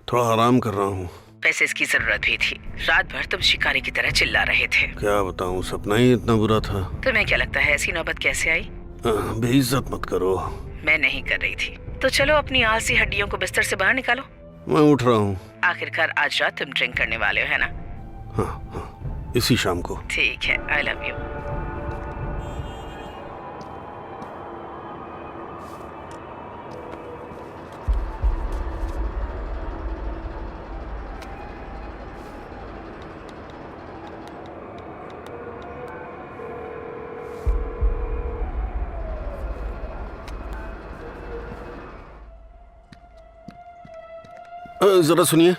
थोड़ा आराम कर रहा हूँ। वैसे इसकी जरूरत भी थी। रात भर तुम शिकारी की तरह चिल्ला रहे थे। क्या बताऊँ, सपना ही इतना बुरा था। तुम्हें क्या लगता है ऐसी नौबत कैसे आई? बेइज्जत मत करो। मैं नहीं कर रही थी। तो चलो अपनी आलसी हड्डियों को बिस्तर से बाहर निकालो। मैं उठ रहा हूँ। आखिरकार आज रात तुम ड्रिंक करने वाले हो, है ना? हाँ, इसी शाम को। ठीक है, आई लव यू। जरा सुनिए।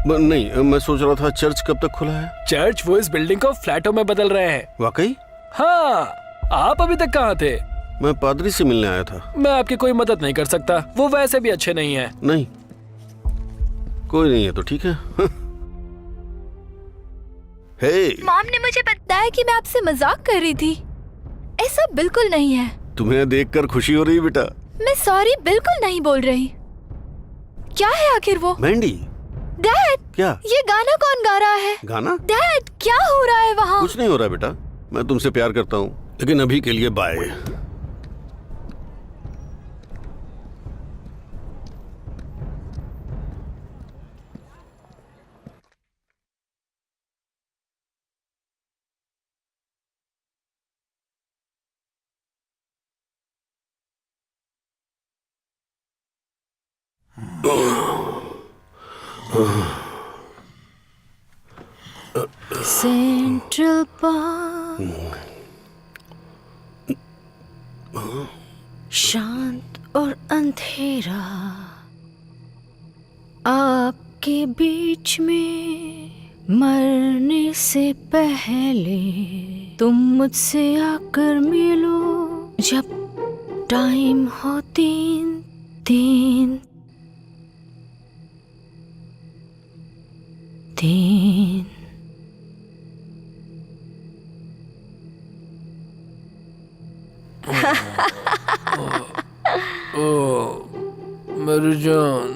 नहीं, मैं सोच रहा था चर्च कब तक खुला है? चर्च वो इस बिल्डिंग को फ्लैटों में बदल रहे हैं। वाकई? हाँ, आप अभी तक कहाँ थे? मैं पादरी से मिलने आया था। मैं आपकी कोई मदद नहीं कर सकता, वो वैसे भी अच्छे नहीं हैं। नहीं, कोई नहीं है तो ठीक है। हे, मॉम ने मुझे बताया कि मैं आपसे मजाक कर रही थी। ऐसा बिल्कुल नहीं है। तुम्हें देखकर खुशी हो रही बेटा? मैं सॉरी बिल्कुल नहीं बोल रही। क्या है आखिर वो? मैंडी। डैड, क्या? ये गाना कौन गा रहा है? गाना? डैड, क्या हो रहा है वहाँ? कुछ नहीं हो रहा बेटा, मैं तुमसे प्यार करता हूँ, लेकिन अभी के लिए बाय। सेंट्रल पार्क शांत और अंधेरा, आपके बीच में मरने से पहले तुम मुझसे आकर मिलो, जब टाइम हो 3 मेरी जान।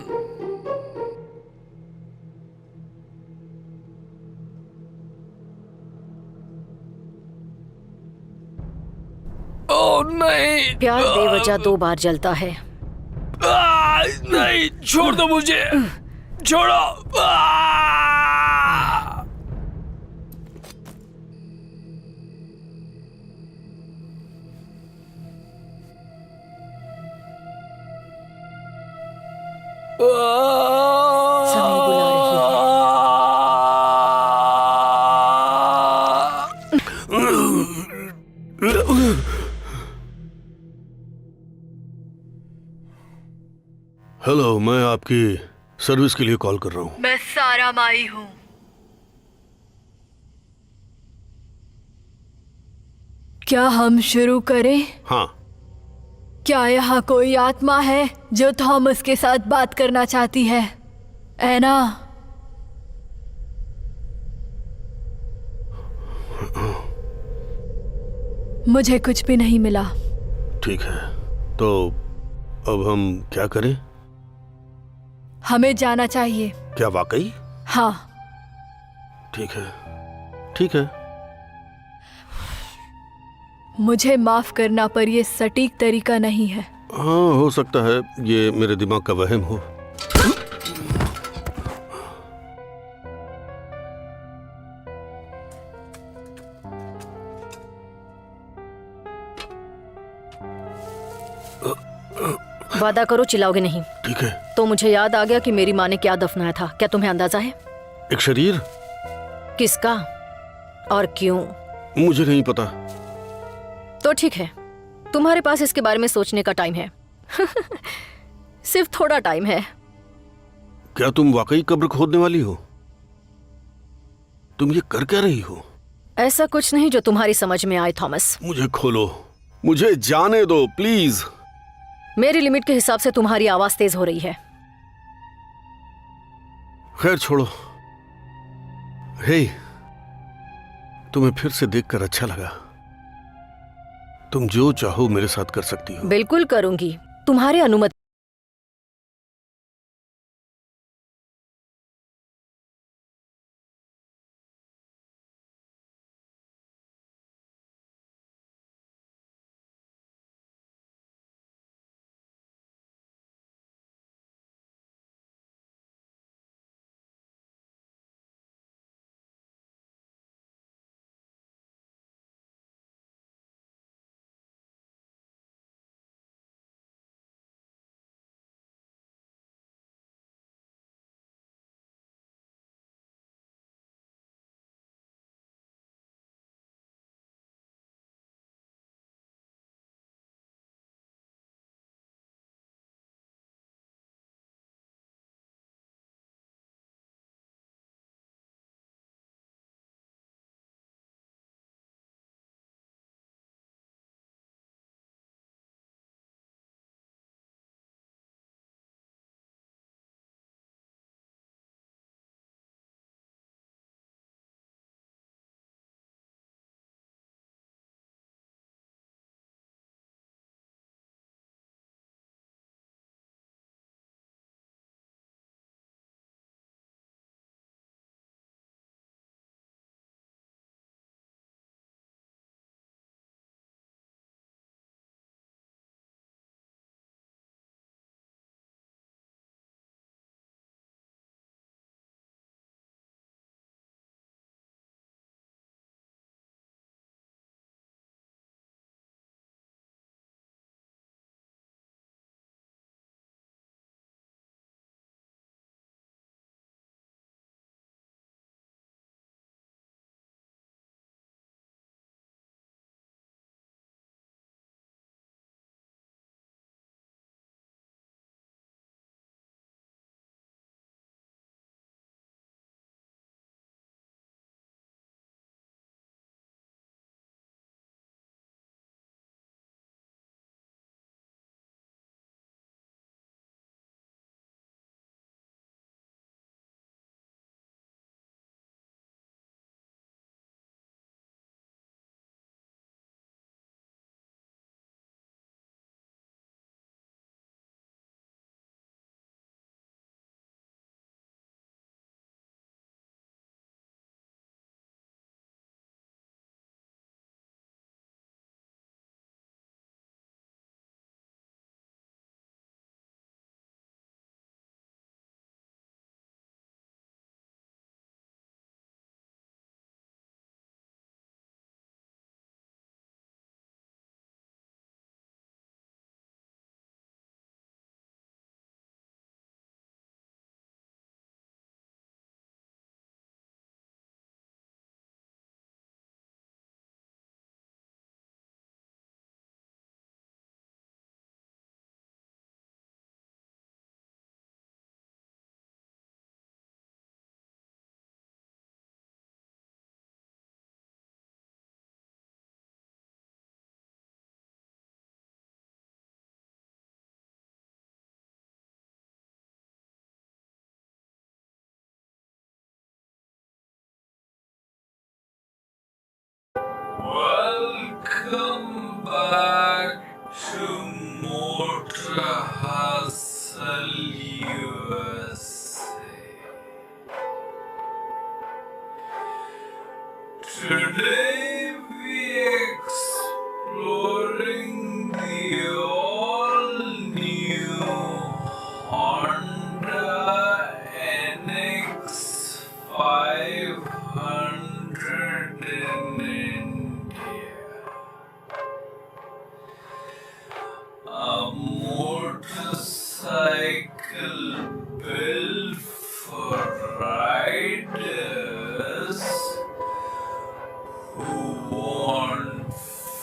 ओह नहीं। प्यार बेवजह 2 बार जलता है। नहीं, छोड़ दो मुझे, छोड़ो। समी बुला रही है। हेलो, मैं आपकी सर्विस के लिए कॉल कर रहा हूँ। मैं सारा माई हूँ। क्या हम शुरू करें? हाँ। क्या यहाँ कोई आत्मा है जो थॉमस के साथ बात करना चाहती है? एना? मुझे कुछ भी नहीं मिला। ठीक है, तो अब हम क्या करें? हमें जाना चाहिए। क्या वाकई? हाँ। ठीक है, ठीक है। मुझे माफ करना, पर यह सटीक तरीका नहीं है। हाँ, हो सकता है ये मेरे दिमाग का वहम हो। वादा करो चिल्लाओगे नहीं। ठीक है। तो मुझे याद आ गया कि मेरी माँ ने क्या दफनाया था। क्या तुम्हें अंदाजा है? एक शरीर। किसका और क्यों? मुझे नहीं पता। तो ठीक है, तुम्हारे पास इसके बारे में सोचने का टाइम है। सिर्फ थोड़ा टाइम है। क्या तुम वाकई कब्र खोदने वाली हो? तुम ये कर क्या रही हो? ऐसा कुछ नहीं जो तुम्हारी समझ में आए थॉमस। मुझे खोलो, मुझे जाने दो प्लीज। मेरी लिमिट के हिसाब से तुम्हारी आवाज तेज हो रही है। खैर छोड़ो। हे, तुम्हें फिर से देखकर अच्छा लगा। तुम जो चाहो मेरे साथ कर सकती हो। बिल्कुल करूंगी, तुम्हारे अनुमति Welcome back to Motor Hustle USA. Today we exploring the all-new Honda NX 500 in India. A motorcycle built for riders who want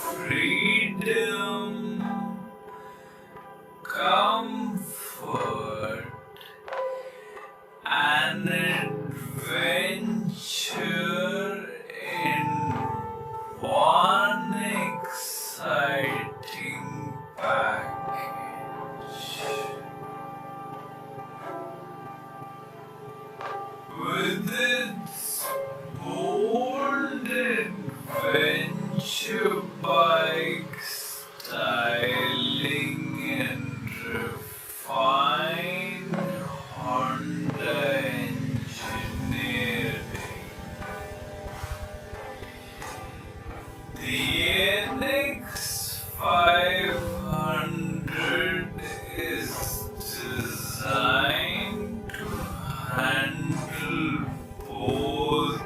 freedom, comfort, and adventure in one exciting package. With its bold adventure bike styling and refined Honda engineering, the NX 500 is designed to handle both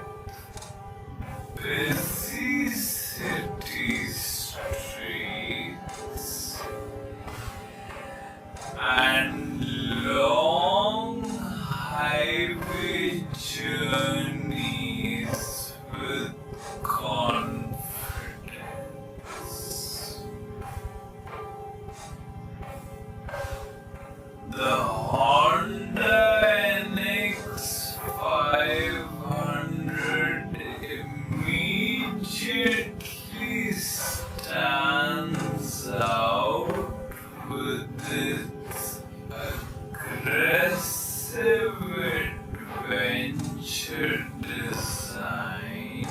busy city streets and long highway journeys with confidence. The Honda NX 500 immediately stands out with its aggressive adventure design,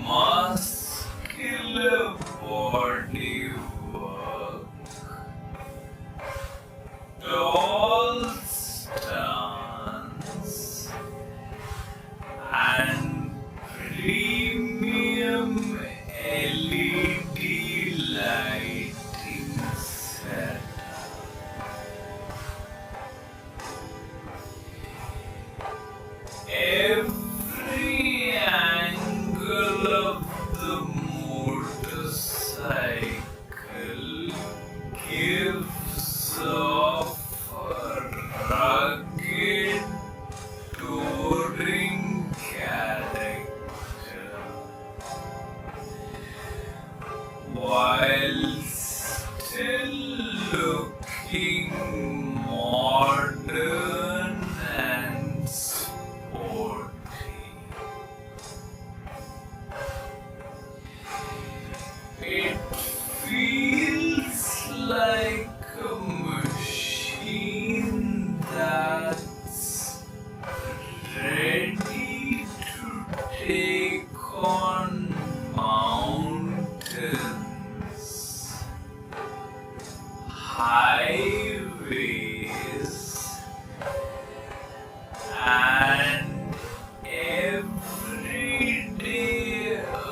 muscular bodywork, tall stance, and premium LED lighting setup. Every angle of the motorcycle gives off a rugged touring character, while still looking modern and sporty. It feels like a machine that's ready to take on mountains, highways, and everyday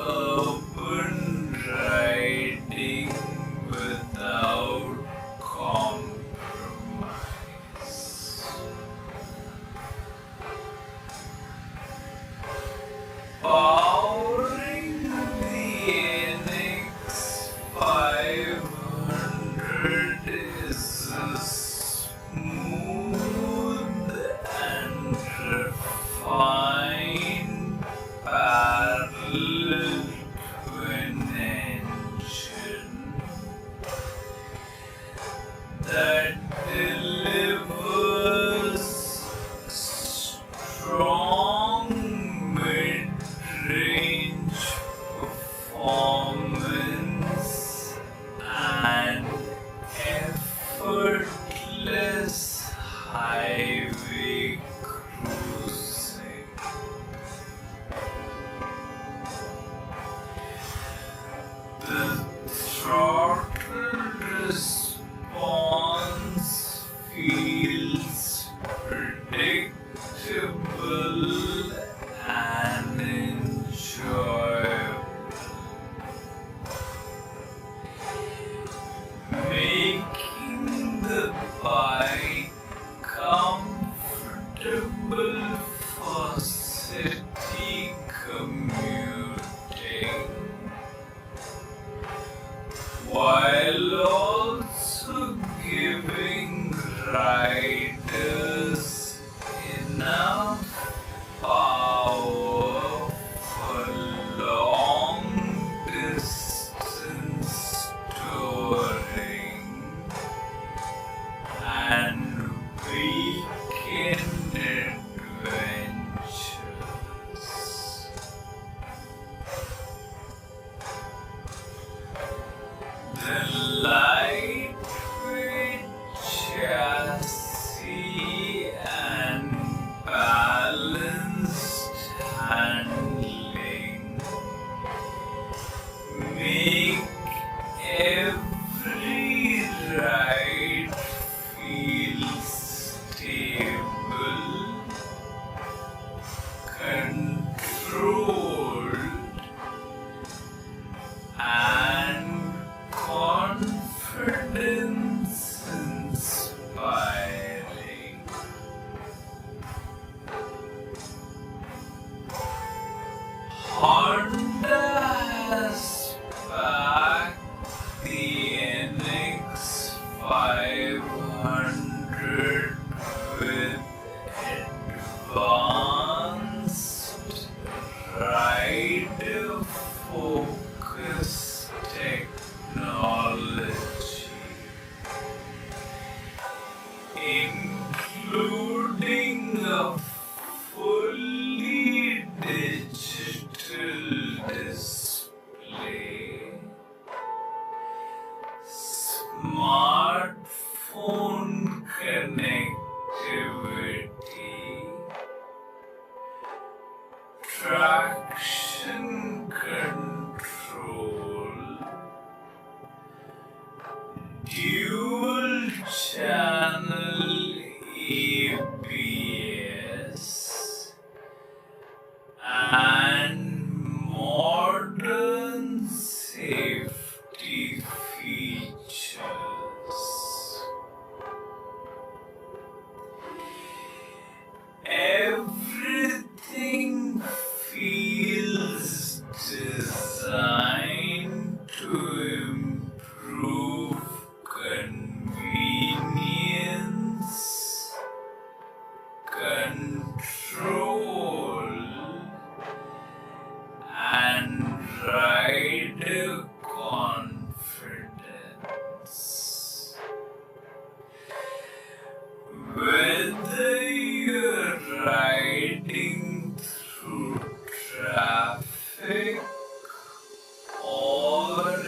urban riding without compromise. Powering city commuting, while also giving riders enough power for long distance touring and weekend adventures. The lightweight chassis and balanced handling make every ride feel stable, controlled, and confidence inspiring. Honda has backed the NX 500 with advanced rider focus technology, including a fully digital display, smartphone connectivity, traction control, dual channel ABS, and modern safety features. Everything feels designed to improve convenience, control, and rider confidence. Whether you're riding through traffic or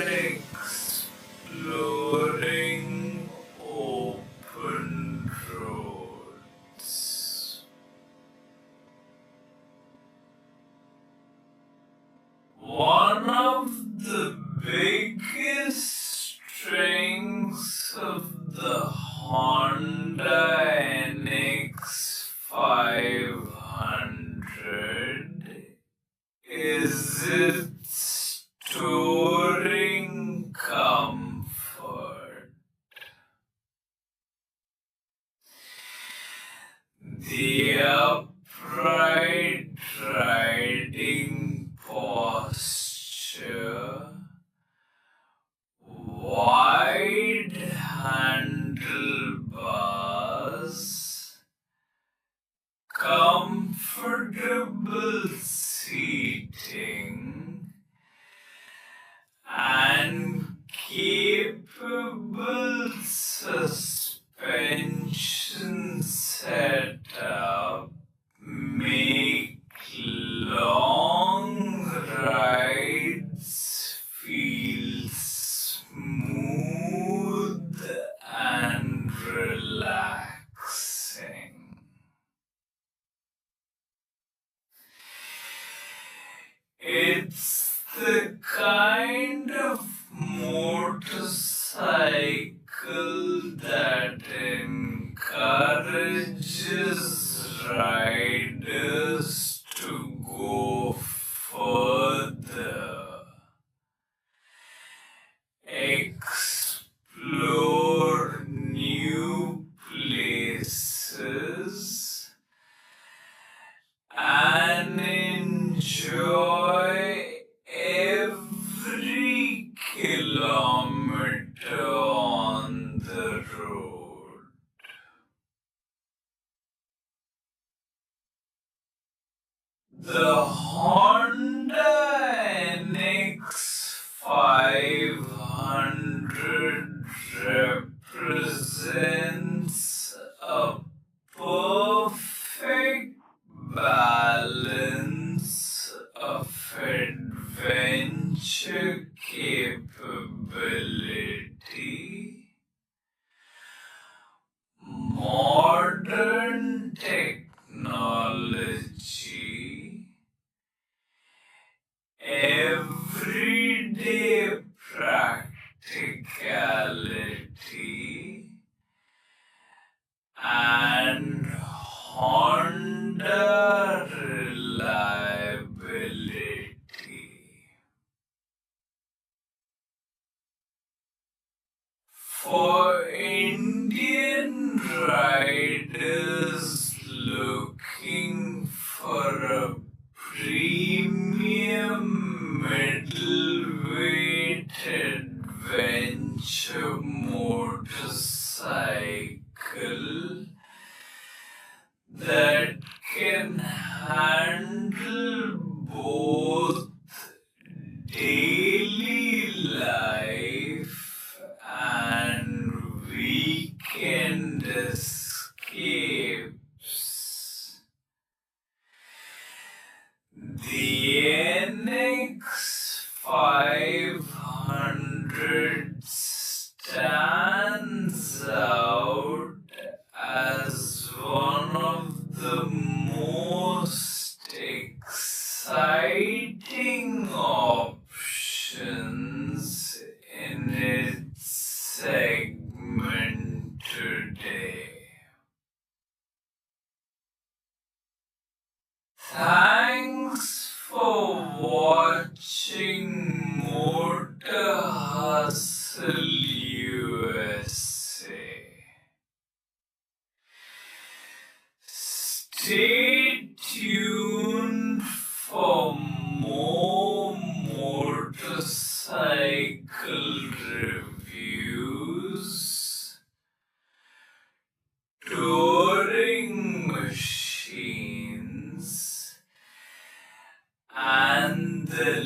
exploring open roads. One of the biggest strengths of the Honda NX 500 is its touring comfort. The upright riding posture, wide handlebars, comfortable seating, and capable suspension setup make long rides feel smooth and relaxing. It's the kind of motorcycle that encourages riders to go further, explore new places, and enjoy every kilometer on the road. The Honda NX 500 represents a perfect balance of adventure capability, modern technology, everyday practicality, and Honda reliability. For Indian riders looking for a premium middleweight adventure motorcycle that can handle both daily life and weekend escapes, the NX 500 stands out as one of the most exciting options in its segment today. Thanks for watching Motor Hustle USA. Stay tuned for more motorcycle reviews, touring machines, and the